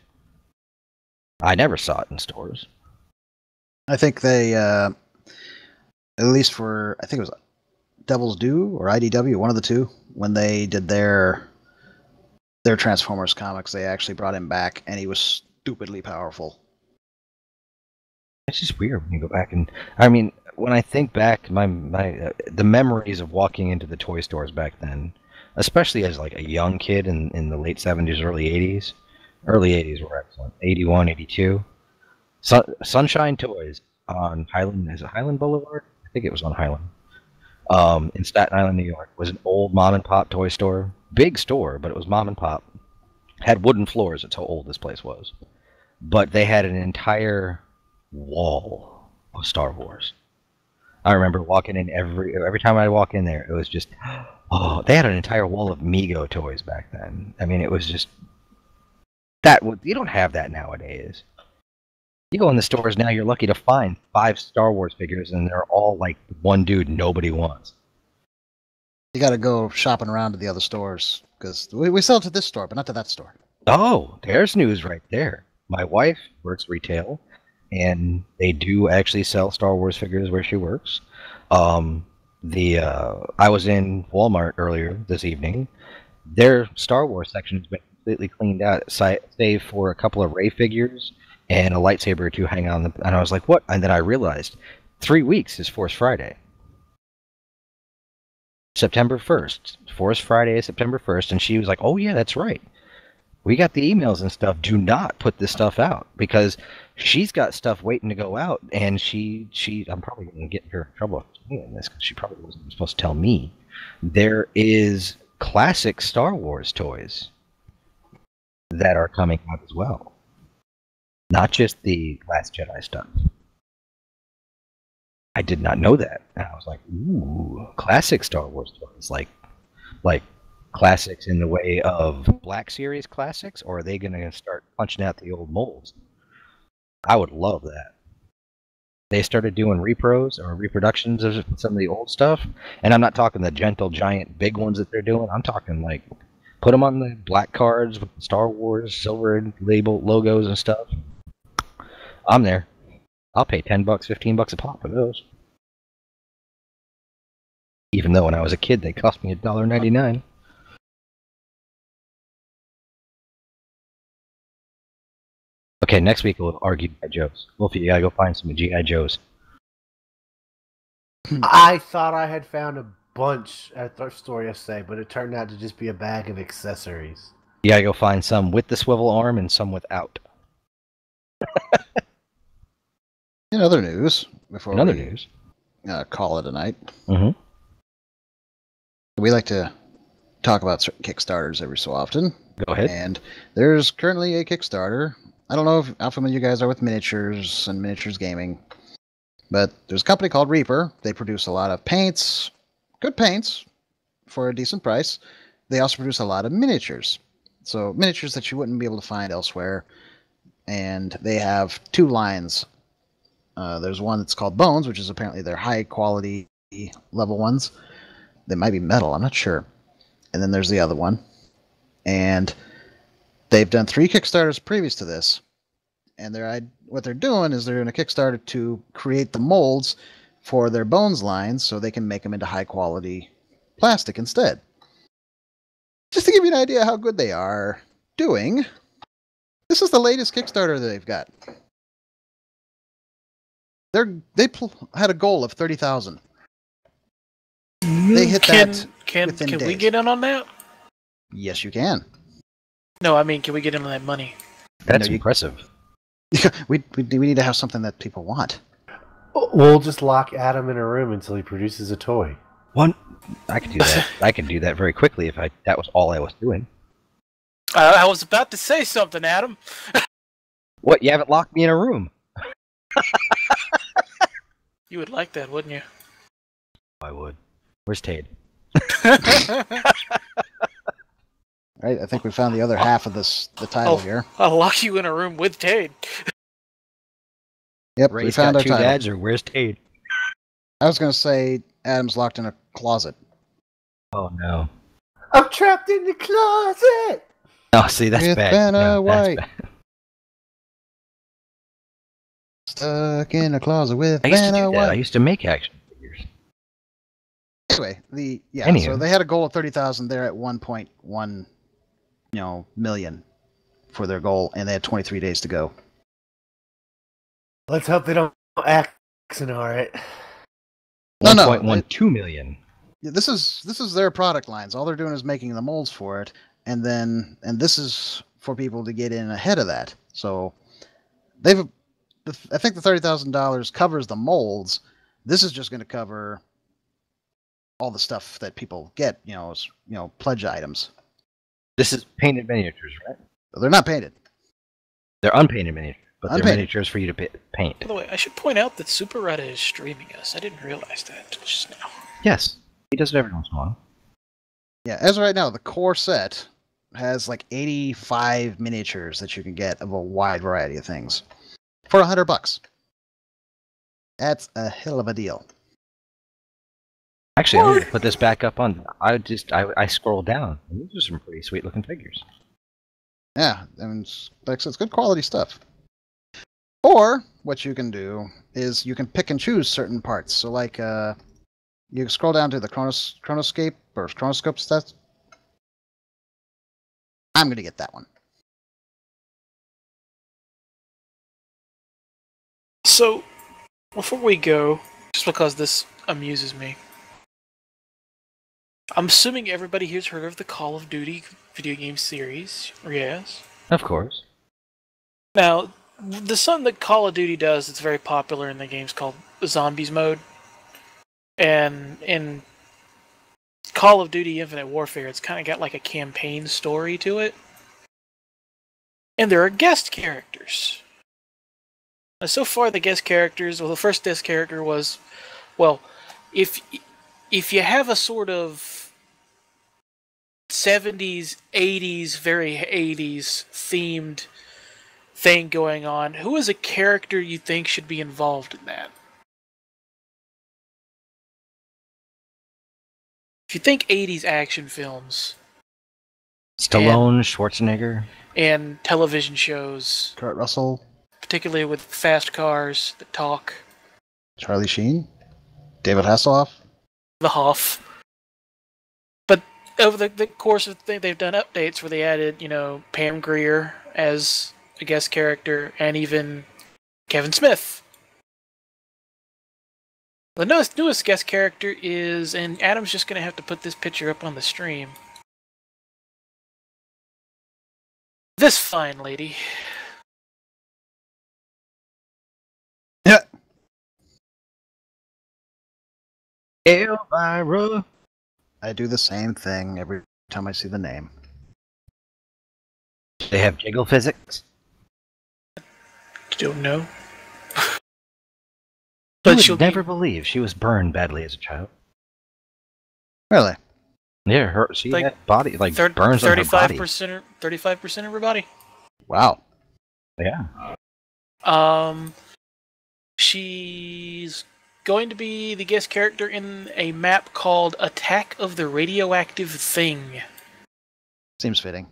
I never saw it in stores. I think they, at least for, I think it was Devil's Due or IDW, one of the two, when they did their Transformers comics, they actually brought him back, and he was stupidly powerful. It's just weird when you go back and, I mean, when I think back, the memories of walking into the toy stores back then, especially as like a young kid in the late 70s, early 80s. Early 80s were excellent. 81, 82. Sunshine Toys on Highland, is it Highland Boulevard? I think it was on Highland. In Staten Island, New York, was an old mom and pop toy store. Big store, but it was mom and pop. Had wooden floors, that's how old this place was. But they had an entire wall of Star Wars. I remember walking in every time I walk in there, it was just, oh, they had an entire wall of Mego toys back then. I mean, it was just, you don't have that nowadays. You go in the stores now, you're lucky to find 5 Star Wars figures, and they're all like one dude nobody wants. You got to go shopping around to the other stores, because we sell to this store, but not to that store. Oh, there's news right there. My wife works retail, and they do actually sell Star Wars figures where she works. I was in Walmart earlier this evening. Their Star Wars section has been completely cleaned out, save for a couple of Rey figures and a lightsaber or two hanging on the. And I was like, "What?" And then I realized, 3 weeks is Force Friday, September 1st. Force Friday is September 1st, and she was like, "Oh yeah, that's right. We got the emails and stuff. Do not put this stuff out because she's got stuff waiting to go out, and I'm probably going to get her in trouble for saying this because she probably wasn't supposed to tell me. There is classic Star Wars toys that are coming out as well. Not just the Last Jedi stuff. I did not know that. And I was like, ooh, classic Star Wars toys. Like classics in the way of Black Series classics, or are they going to start punching out the old molds? I would love that. They started doing repros or reproductions of some of the old stuff, and I'm not talking the gentle giant big ones that they're doing. I'm talking like put them on the black cards with Star Wars silver label logos and stuff. I'm there. I'll pay $10, $15 a pop for those. Even though when I was a kid they cost me $1.99. Okay, next week we'll argue G.I. Joes. Wolfie, you gotta go find some G.I. Joes. I thought I had found a bunch at the store yesterday, but it turned out to just be a bag of accessories. You gotta go find some with the swivel arm and some without. In other news, before we news, call it a night. Mm-hmm. We like to talk about certain Kickstarters every so often. Go ahead. And there's currently a Kickstarter. I don't know how familiar you guys are with miniatures and miniatures gaming, but there's a company called Reaper. They produce a lot of paints, good paints, for a decent price. They also produce a lot of miniatures. So miniatures that you wouldn't be able to find elsewhere. And they have 2 lines. There's one that's called Bones, which is apparently their high quality level ones. They might be metal, I'm not sure. And then there's the other one. And they've done 3 Kickstarters previous to this. And what they're doing is they're doing a Kickstarter to create the molds for their Bones lines so they can make them into high quality plastic instead. Just to give you an idea how good they are doing, this is the latest Kickstarter that they've got. They had a goal of 30,000. They hit that Can days. we get in on that? Yes, you can. No, I mean, can we get in on that money? That's impressive. we need to have something that people want. We'll just lock Adam in a room until he produces a toy. I could do that. I could do that very quickly if that was all I was doing. I was about to say something, Adam. What? You haven't locked me in a room? You would like that, wouldn't you? I would. Where's Tade? Right, I think we found the other half of the title here. I'll lock you in a room with Tade. Yep, Ray's we found got our two title. dads, or where's Tade? I was going to say Adam's locked in a closet. Oh no! I'm trapped in the closet. Oh, see, that's With bad. Vanna No, that's White. bad. Stuck in a closet with I used to Vanna do that. White. I used to make action figures. Anyway, Anywho. so they had a goal of 30,000. They're at 1.1, million for their goal, and they had 23 days to go. Let's hope they don't accident it. No, 1.12 million. This is their product lines. All they're doing is making the molds for it, and this is for people to get in ahead of that. So I think the $30,000 covers the molds. This is just going to cover all the stuff that people get, pledge items. This is painted miniatures, right? They're not painted. They're unpainted miniatures, but Unpainted. they're miniatures for you to paint. By the way, I should point out that Super Rada is streaming us. I didn't realize that till just now. Yes, he does it every once in a while. Yeah, as of right now, the core set has like 85 miniatures that you can get of a wide variety of things for $100. That's a hell of a deal. Actually, I'm going to put this back up on. I scrolled down. And these are some pretty sweet looking figures. Yeah, I mean, like I said, it's good quality stuff. Or what you can do is you can pick and choose certain parts. So, like, you scroll down to the chronoscape or chronoscope stats. I'm going to get that one. So, before we go, just because this amuses me, I'm assuming everybody here's heard of the Call of Duty video game series, yes? Of course. Now, the something that Call of Duty does that's very popular in the game's called Zombies mode. And in Call of Duty Infinite Warfare, it's kind of got like a campaign story to it. And there are guest characters. Now, so far, the guest characters, the first guest character was, if you have a sort of 70s, 80s, very 80s themed thing going on, who is a character you think should be involved in that? If you think 80s action films, Stallone, Schwarzenegger, and television shows, Kurt Russell, particularly with fast cars that talk, Charlie Sheen, David Hasselhoff, the Hoff. But over the course of the thing, they've done updates where they added, Pam Grier as a guest character, and even Kevin Smith. The newest guest character is, and Adam's just going to have to put this picture up on the stream. This fine lady. Yeah. Elvira. I do the same thing every time I see the name. They have jiggle physics. Don't know. But you would never believe she was burned badly as a child. Really? Yeah, she had body burns on her body. 35% of her body. Wow. Yeah. She's going to be the guest character in a map called Attack of the Radioactive Thing. Seems fitting.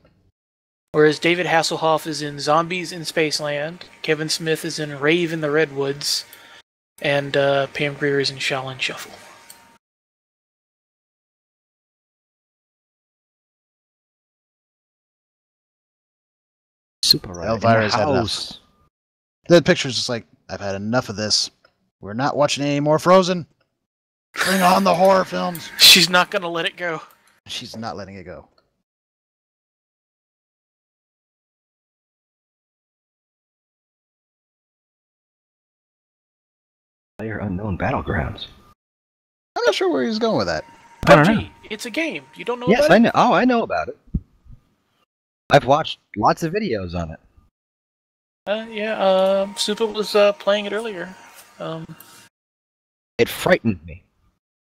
Whereas David Hasselhoff is in Zombies in Spaceland, Kevin Smith is in Rave in the Redwoods, and Pam Grier is in Shaolin Shuffle. Super right. Elvira's had enough. The picture's just like, I've had enough of this. We're not watching any more Frozen. Bring on the horror films. She's not going to let it go. She's not letting it go. Player Unknown Battlegrounds. I'm not sure where he's going with that. I don't know. It's a game. You don't know Yes, about I know. Oh, I know about it. I've watched lots of videos on it. Super was playing it earlier. It frightened me.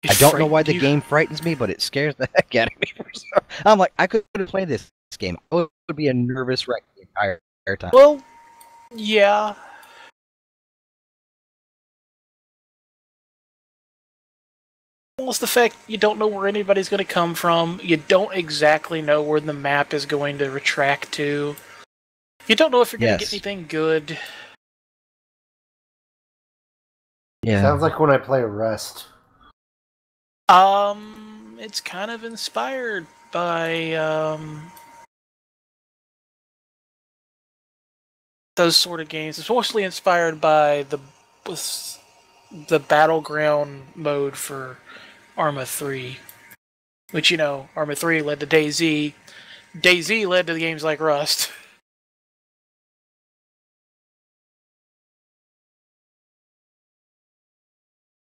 I don't know why the game frightens me, but it scares the heck out of me. I'm like, I couldn't play this game. I would be a nervous wreck the entire time. Well, yeah. Almost the fact you don't know where anybody's going to come from. You don't exactly know where the map is going to retract to. You don't know if you're going to get anything good. Yeah. Sounds like when I play Rust. It's kind of inspired by those sort of games. It's mostly inspired by the battleground mode for Arma 3, which, Arma 3 led to DayZ. DayZ led to games like Rust.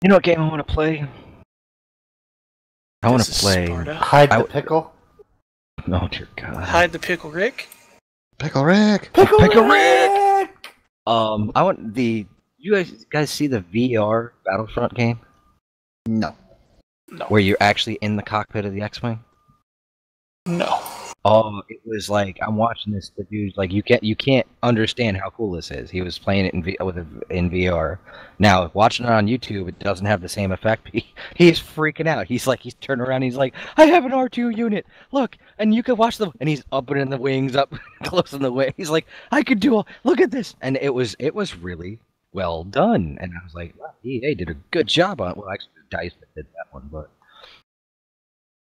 You know what game I want to play? I want to play Hide the Pickle. Oh dear God! Hide the Pickle Rick. Pickle Rick. Pickle Rick. I want the. You guys see the VR Battlefront game? No. Where you're actually in the cockpit of the X-wing? No. Oh, it was like I'm watching this. The dude, like you can't understand how cool this is. He was playing it in VR. Now watching it on YouTube, it doesn't have the same effect. He's freaking out. He's turning around. He's like, I have an R2 unit. Look, and you can watch them. And he's opening the wings up, closing the wing. He's like, I could do. Look at this. And it was really well done. And I was like, wow, EA did a good job on it. Well, actually, DICE did that one, but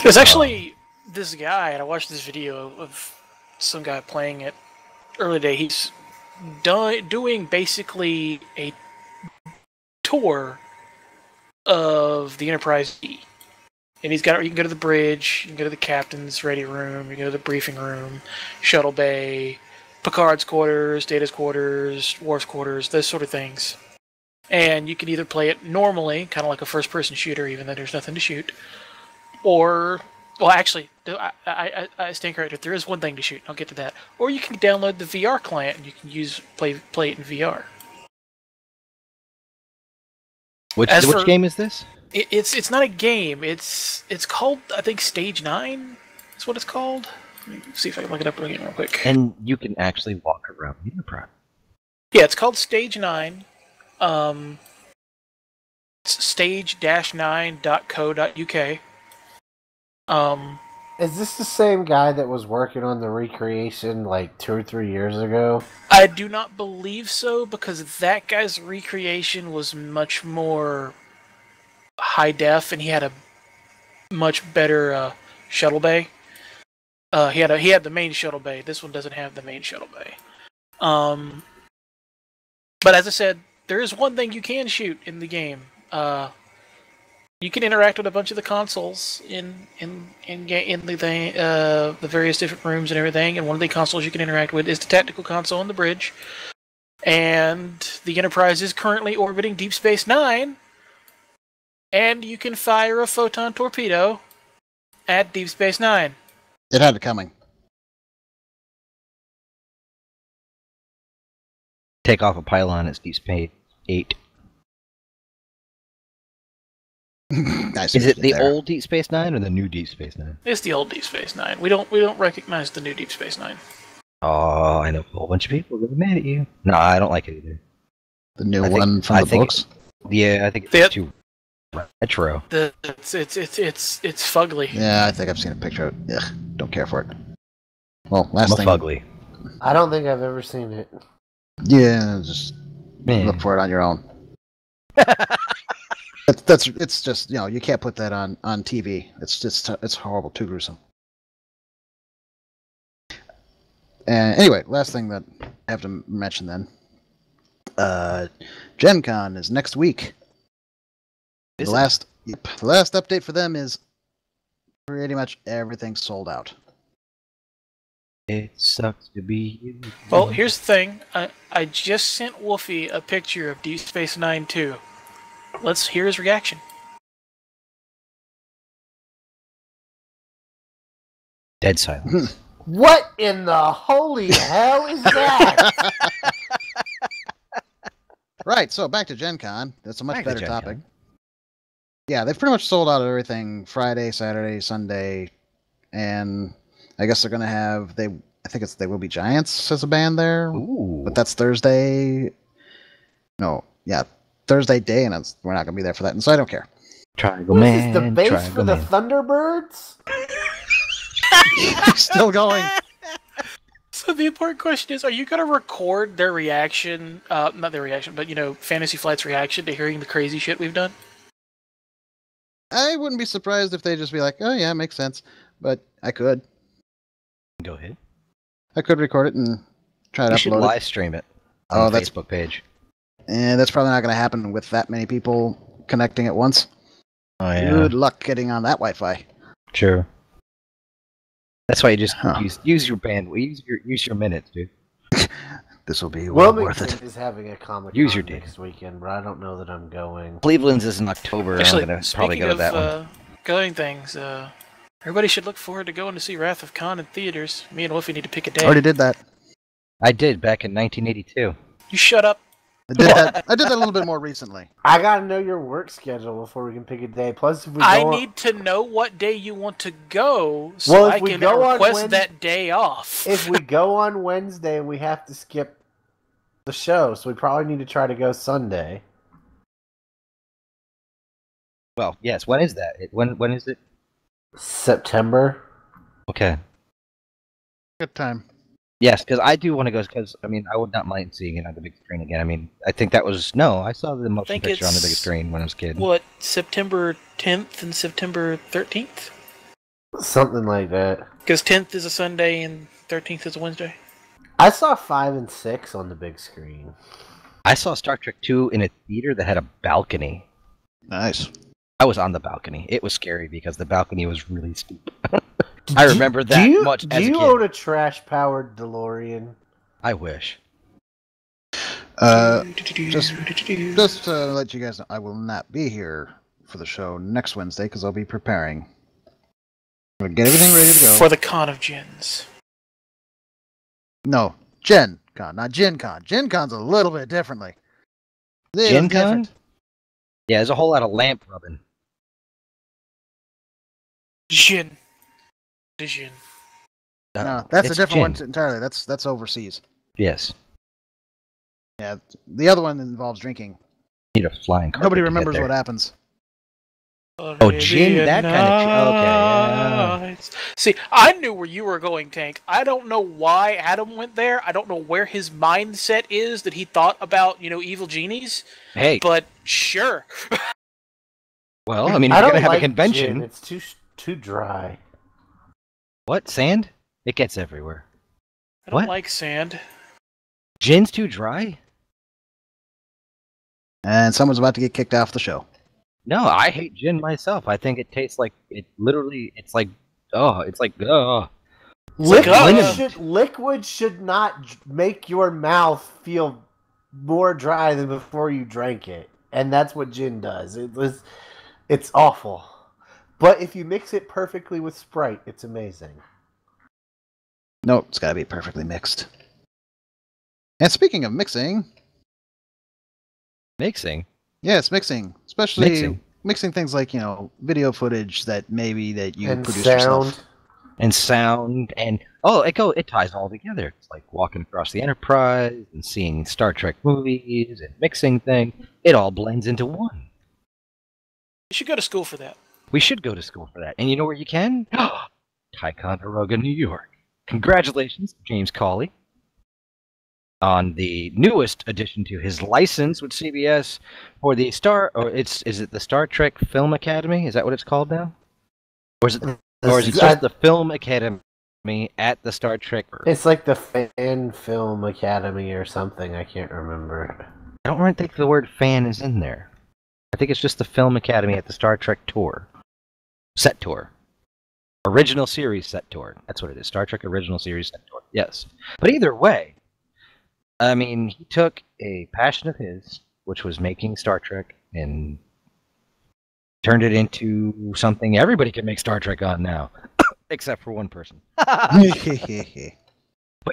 there's actually this guy, and I watched this video of some guy playing it early day. He's doing basically a tour of the Enterprise D. And you can go to the bridge, you can go to the captain's ready room, you can go to the briefing room, shuttle bay, Picard's quarters, Data's quarters, Worf's quarters, those sort of things. And you can either play it normally, kind of like a first-person shooter, even though there's nothing to shoot, or... Well, actually, I stand corrected. There is one thing to shoot. I'll get to that. Or you can download the VR client and you can play it in VR. Which game is this? It's not a game. It's called, I think, Stage 9. That's what it's called. Let me see if I can look it up again real quick. And you can actually walk around the Enterprise. Yeah, it's called Stage 9. It's stage-9.co.uk. Is this the same guy that was working on the recreation like 2 or 3 years ago? I do not believe so, because that guy's recreation was much more high def, and he had a much better shuttle bay. He had the main shuttle bay. This one doesn't have the main shuttle bay. But as I said, there is one thing you can shoot in the game. You can interact with a bunch of the consoles in the various different rooms and everything. And one of the consoles you can interact with is the tactical console on the bridge. And the Enterprise is currently orbiting Deep Space Nine. And you can fire a photon torpedo at Deep Space Nine. It had it coming. Take off a pylon at Deep Space 8. Nice. Is it the old Deep Space Nine or the new Deep Space Nine? It's the old Deep Space Nine. We don't recognize the new Deep Space Nine. Oh, I know a whole bunch of people are mad at you. No, I don't like it either. The new one from the books. I think it's too retro. It's fugly. Yeah, I think I've seen a picture of it. Ugh, don't care for it. Well, last thing. Fugly. I don't think I've ever seen it. Yeah, just look for it on your own. It's just, you can't put that on TV. It's horrible, too gruesome. And anyway, last thing that I have to mention then. Gen Con is next week. The last update for them is pretty much everything sold out. It sucks to be you. Well, here's the thing. I just sent Wolfie a picture of Deep Space Nine 2. Let's hear his reaction. Dead silence. What in the holy hell is that? Right, so back to Gen Con. That's a much Back to better Gen topic. Con. Yeah, they've pretty much sold out of everything Friday, Saturday, Sunday, and I guess they're going to have, They Will Be Giants as a band there. Ooh. But that's Thursday. No, yeah, Thursday day, and we're not going to be there for that, and so I don't care. Triangle What Man. is this, the base Triangle for the Man. Thunderbirds? Still going. So the important question is, are you going to record their reaction, not their reaction, but, Fantasy Flight's reaction to hearing the crazy shit we've done? I wouldn't be surprised if they just be like, oh yeah, makes sense. But I could. Go ahead. I could record it and try to You should upload live it. stream it on the Facebook page. And that's probably not going to happen with that many people connecting at once. Oh, yeah. Good luck getting on that Wi-Fi. Sure. That's why you just use your bandwidth, use your minutes, dude. This will be well worth Wilmington it. is having a Comic Use Con your data. next weekend, but I don't know that I'm going. Cleveland's is in October. Actually, I'm gonna probably speaking go to that of one. going things, everybody should look forward to going to see Wrath of Khan in theaters. Me and Wolfie need to pick a day. Already did that. I did back in 1982. You shut up. I did that. I did that a little bit more recently. I gotta know your work schedule before we can pick a day. Plus, if we go I need to know what day you want to go so Well, if I we can go on request that day off. if we go on Wednesday, we have to skip the show, so we probably need to try to go Sunday. Well, yes. When is that? When is it? September. Okay. Good time. Yes, because I do want to go. Because I would not mind seeing it on the big screen again. I think that was I saw the motion picture on the big screen when I was a kid. What, September 10th and September 13th? Something like that. Because 10th is a Sunday and 13th is a Wednesday. I saw 5 and 6 on the big screen. I saw Star Trek 2 in a theater that had a balcony. Nice. I was on the balcony. It was scary because the balcony was really steep. I remember that much as a kid. Do you own a trash-powered DeLorean? I wish. Just to let you guys know, I will not be here for the show next Wednesday because I'll be preparing. I'm gonna get everything ready to go. For the Con of Gins. No, Gen Con, not Gen Con. Gen Con's a little bit differently. Gen Con? Yeah, there's a whole lot of lamp rubbing. Gin. Gin. No, that's a it's different gin. one entirely. That's overseas. Yes. Yeah, the other one involves drinking. Need a flying carpet. Nobody to get remembers there. what happens. Oh, gin, that kind of. Okay, yeah. See, I knew where you were going, Tank. I don't know why Adam went there. I don't know where his mindset is that he thought about, evil genies. Hey. But sure. Well, you're I don't gonna have like a convention. Gin. It's too dry. What, sand? It gets everywhere. I don't What? like sand. Gin's too dry? And someone's about to get kicked off the show. No, I hate gin myself. I think it tastes like Liquid should not make your mouth feel more dry than before you drank it, and that's what gin does. It's awful. But if you mix it perfectly with Sprite, it's amazing. No, it's got to be perfectly mixed. And speaking of mixing, yeah, it's mixing, especially mixing things like video footage that you and produce sound. yourself. And sound and it ties all together. It's like walking across the Enterprise and seeing Star Trek movies and mixing things. It all blends into one. You should go to school for that. We should go to school for that. And you know where you can? Ticonderoga, New York. Congratulations, James Cawley, on the newest addition to his license with CBS for the is it the Star Trek Film Academy? Is that what it's called now? Or is it just the Film Academy at the Star Trek. It's like the Fan Film Academy or something. I can't remember. I don't really think the word fan is in there. I think it's just the Film Academy at the Star Trek tour. Set tour. Original series set tour. That's what it is. Star Trek original series set tour. Yes. But either way, I mean, he took a passion of his, which was making Star Trek, and turned it into something everybody can make Star Trek on now. Except for one person. But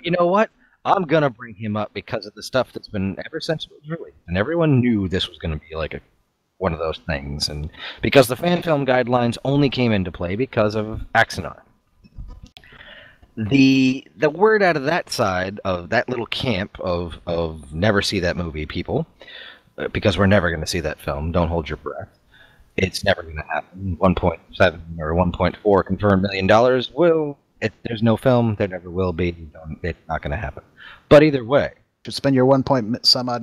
you know what? I'm going to bring him up because of the stuff that's been ever since it was released. And everyone knew this was going to be like one of those things. And because the fan film guidelines only came into play because of Axanar. The word out of that side, of that little camp of never see that movie, people, because we're never going to see that film, don't hold your breath. It's never going to happen. 1.7 or 1.4 confirmed $1 million. Well, there's no film. There never will be. It's not going to happen. But either way, should spend your 1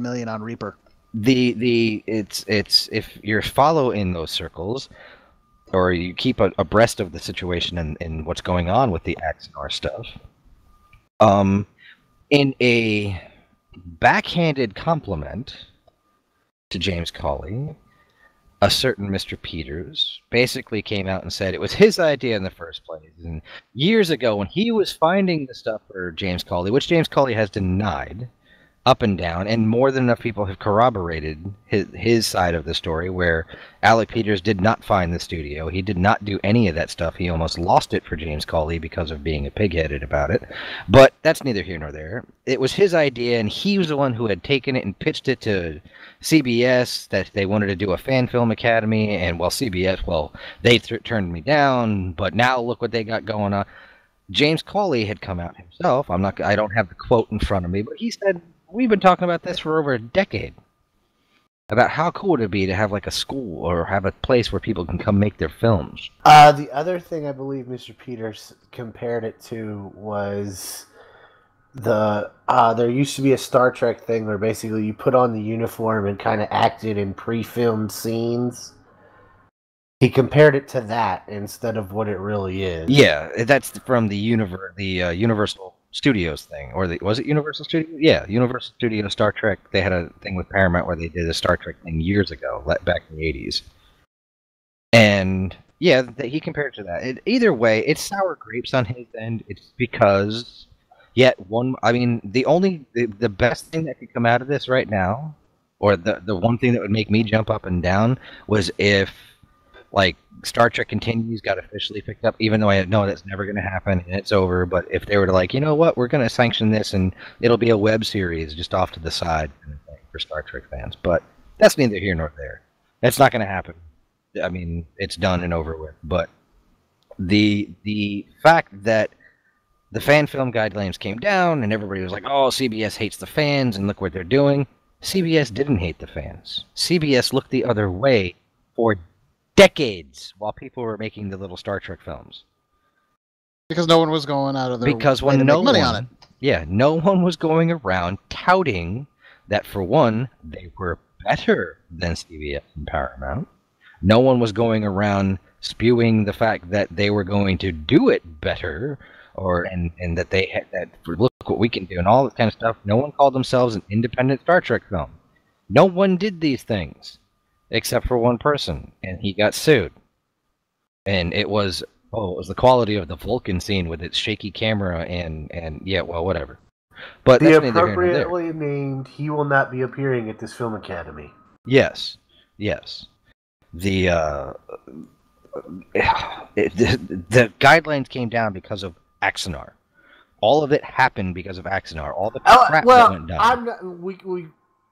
million on Reaper. It's if you're following those circles, or you keep abreast of the situation and what's going on with the Axanar stuff. In a backhanded compliment to James Cawley, a certain Mr. Peters basically came out and said it was his idea in the first place. And years ago, when he was finding the stuff for James Cawley, which James Cawley has denied up and down, and more than enough people have corroborated his side of the story, where Alec Peters did not find the studio. He did not do any of that stuff. He almost lost it for James Cawley because of being a pig-headed about it. But that's neither here nor there. It was his idea, and he was the one who had taken it and pitched it to CBS, that they wanted to do a fan film academy, and CBS, they turned me down, but now look what they got going on. James Cawley had come out himself. I don't have the quote in front of me, but he said, we've been talking about this for over a decade, about how cool it would be to have like a school or have a place where people can come make their films. The other thing I believe Mr. Peters compared it to was there used to be a Star Trek thing where basically you put on the uniform and kind of acted in pre-filmed scenes. He compared it to that instead of what it really is. Yeah, that's from the Universal Studios thing, or was it Universal Studios? Yeah, Universal Studios Star Trek. They had a thing with Paramount where they did a Star Trek thing years ago, back in the 80s. And yeah, he compared it to that. Either way, it's sour grapes on his end. It's because the best thing that could come out of this right now, or the one thing that would make me jump up and down, was if like Star Trek Continues got officially picked up, even though I know that's never going to happen and it's over. But if they were to like, you know what, we're going to sanction this and it'll be a web series just off to the side kind of thing for Star Trek fans. But that's neither here nor there. That's not going to happen. I mean, it's done and over with. But the fact that the fan film guidelines came down and everybody was like, oh, CBS hates the fans and look what they're doing. CBS didn't hate the fans. CBS looked the other way for decades while people were making the little Star Trek films. Because no one was going out of their way to make money on it. Yeah, no one was going around touting that, for one, they were better than CBS and Paramount. No one was going around spewing the fact that they were going to do it better, and that they had that, look what we can do and all that kind of stuff. No one called themselves an independent Star Trek film. No one did these things. Except for one person, and he got sued. And it was the quality of the Vulcan scene with its shaky camera and yeah, well, whatever. But the appropriately named, he will not be appearing at this film academy. Yes. The guidelines came down because of Axanar. All of it happened because of Axanar. All the crap that went down.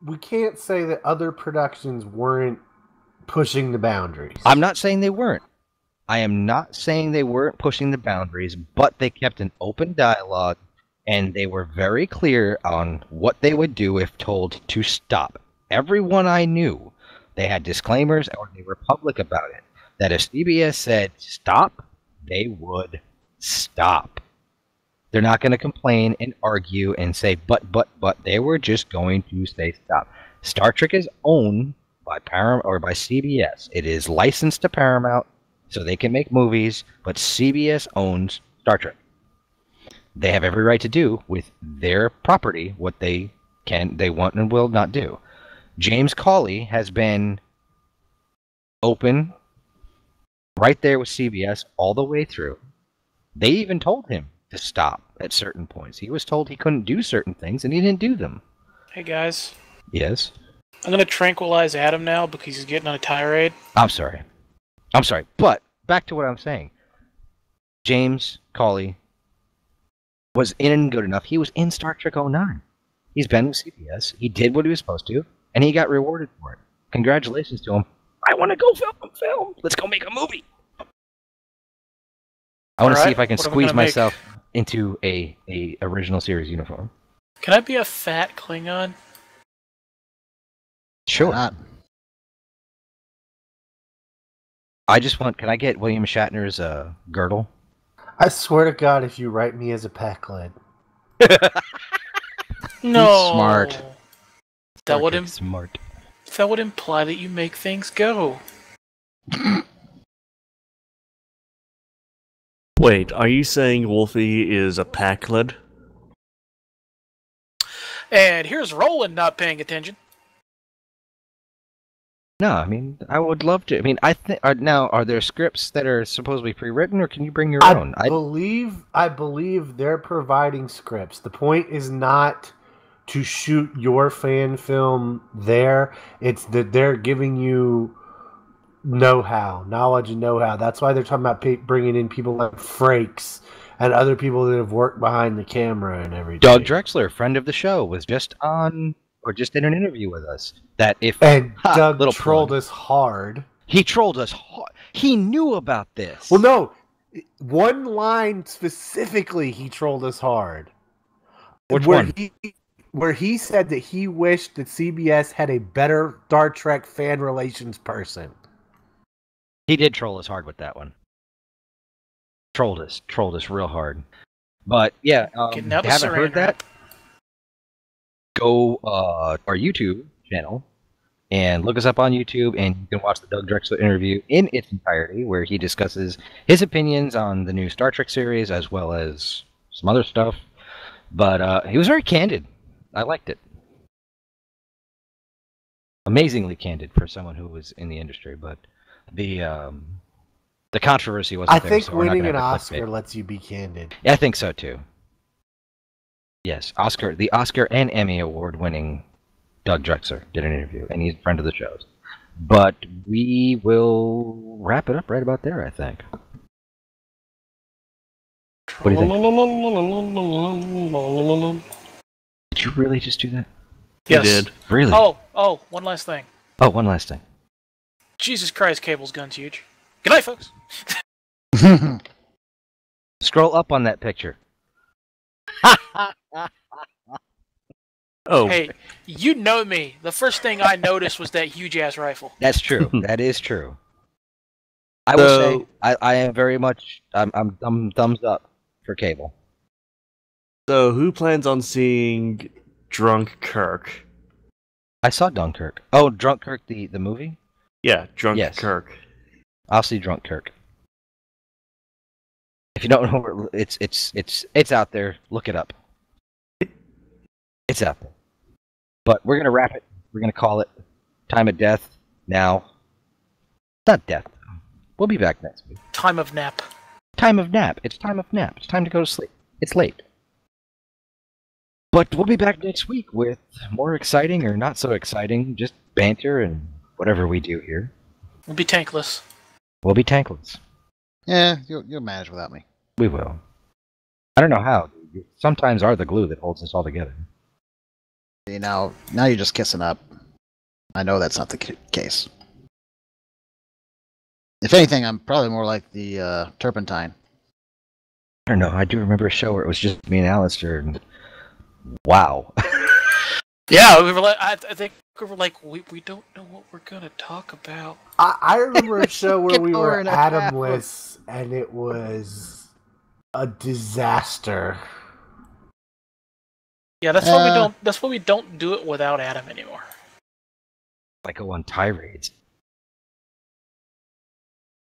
We can't say that other productions weren't pushing the boundaries. I'm not saying they weren't. I am not saying they weren't pushing the boundaries, but they kept an open dialogue, and they were very clear on what they would do if told to stop. Everyone I knew, they had disclaimers, or they were public about it, that if CBS said stop, they would stop. They're not going to complain and argue and say, but. They were just going to say stop. Star Trek is owned by Paramount or by CBS. It is licensed to Paramount, so they can make movies, but CBS owns Star Trek. They have every right to do with their property what they want and will not do. James Cawley has been open right there with CBS all the way through. They even told him to stop at certain points. He was told he couldn't do certain things, and he didn't do them. Hey, guys. Yes? I'm going to tranquilize Adam now because he's getting on a tirade. I'm sorry. But back to what I'm saying. James Cawley was in good enough. He was in Star Trek 09. He's been with CBS. He did what he was supposed to, and he got rewarded for it. Congratulations to him. I want to go film. Let's go make a movie. I want to see if I can squeeze myself into a original series uniform. Can I be a fat Klingon? Sure. Can I get William Shatner's girdle? I swear to God, if you write me as a pack lead. No. Smart. That would imply that you make things go. Wait, are you saying Wolfie is a pack lead? And here's Roland not paying attention. No, I mean, I would love to. I mean, I think now, are there scripts that are supposedly pre-written, or can you bring your own? I believe they're providing scripts. The point is not to shoot your fan film there. It's that they're giving you knowledge and know-how. That's why they're talking about bringing in people like Frakes and other people that have worked behind the camera and everything. Doug Drexler, friend of the show, was just on, or just did an interview with us. Doug trolled us hard. He trolled us hard. He knew about this. Well, no. One line specifically, he trolled us hard. Which one? Where he said that he wished that CBS had a better Star Trek fan relations person. He did troll us hard with that one. Trolled us real hard. But yeah, haven't heard that? Go to our YouTube channel and look us up on YouTube, and you can watch the Doug Drexler interview in its entirety, where he discusses his opinions on the new Star Trek series as well as some other stuff. But he was very candid. I liked it. Amazingly candid for someone who was in the industry, but the controversy wasn't there. I think winning an Oscar lets you be candid. Yeah, I think so too. Yes, the Oscar and Emmy award-winning Doug Drexler did an interview, and he's a friend of the show's. But we will wrap it up right about there, I think. What do you think? Did you really just do that? Yes. You did. Really? Oh, one last thing. Oh, one last thing. Jesus Christ, Cable's gun's huge. Good night, folks. Scroll up on that picture. Oh. Hey, you know me. The first thing I noticed was that huge-ass rifle. That's true. That is true. I will say, I am very much, I'm thumbs up for Cable. So, who plans on seeing Drunk Kirk? I saw Dunkirk. Oh, Drunk Kirk, the movie? Yeah, Drunk Yes. Kirk. I'll see Drunk Kirk. If you don't know, it's out there. Look it up. It's out there. But we're gonna wrap it. We're gonna call it Time of Death now. Not death. We'll be back next week. Time of nap. Time of nap. It's time of nap. It's time to go to sleep. It's late. But we'll be back next week with more exciting or not so exciting, just banter and whatever we do here. We'll be tankless. We'll be tankless. Yeah, you'll manage without me. We will. I don't know how. You sometimes are the glue that holds us all together. See, now you're just kissing up. I know that's not the case. If anything, I'm probably more like the turpentine. I don't know. I do remember a show where it was just me and Alistair, and wow. Yeah, we were like, I think we were like, we don't know what we're gonna talk about. I remember a show where we were Adamless, and it was a disaster. Yeah, that's why we don't. That's why we don't do it without Adam anymore. I go on tirades.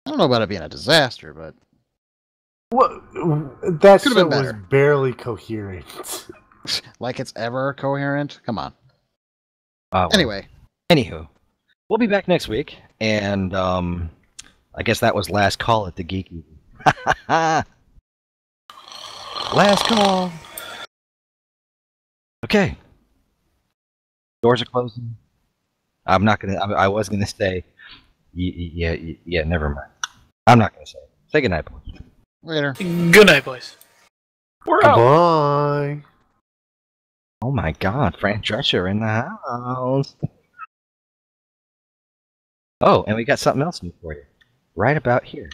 I don't know about it being a disaster, but What? That Could've show been was better. barely coherent. Like it's ever coherent? Come on. Well. Anyway. Anywho, we'll be back next week, and I guess that was last call at the Geeky. Last call. Okay. Doors are closing. I'm not gonna. I was gonna say. Yeah. Never mind. I'm not gonna say. Say goodnight, boys. Later. Good night, boys. We're out. Goodbye. Oh my God, Fran Drescher in the house. Oh, and we got something else new for you. Right about here.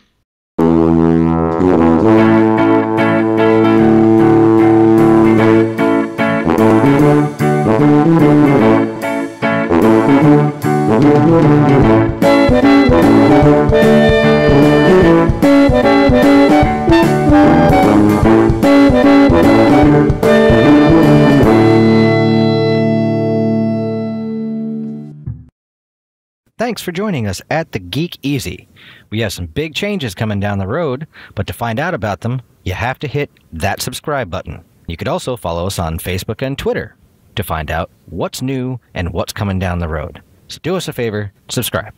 Thanks for joining us at the Geek Easy. We have some big changes coming down the road, but to find out about them, you have to hit that subscribe button. You could also follow us on Facebook and Twitter to find out what's new and what's coming down the road. So do us a favor, subscribe.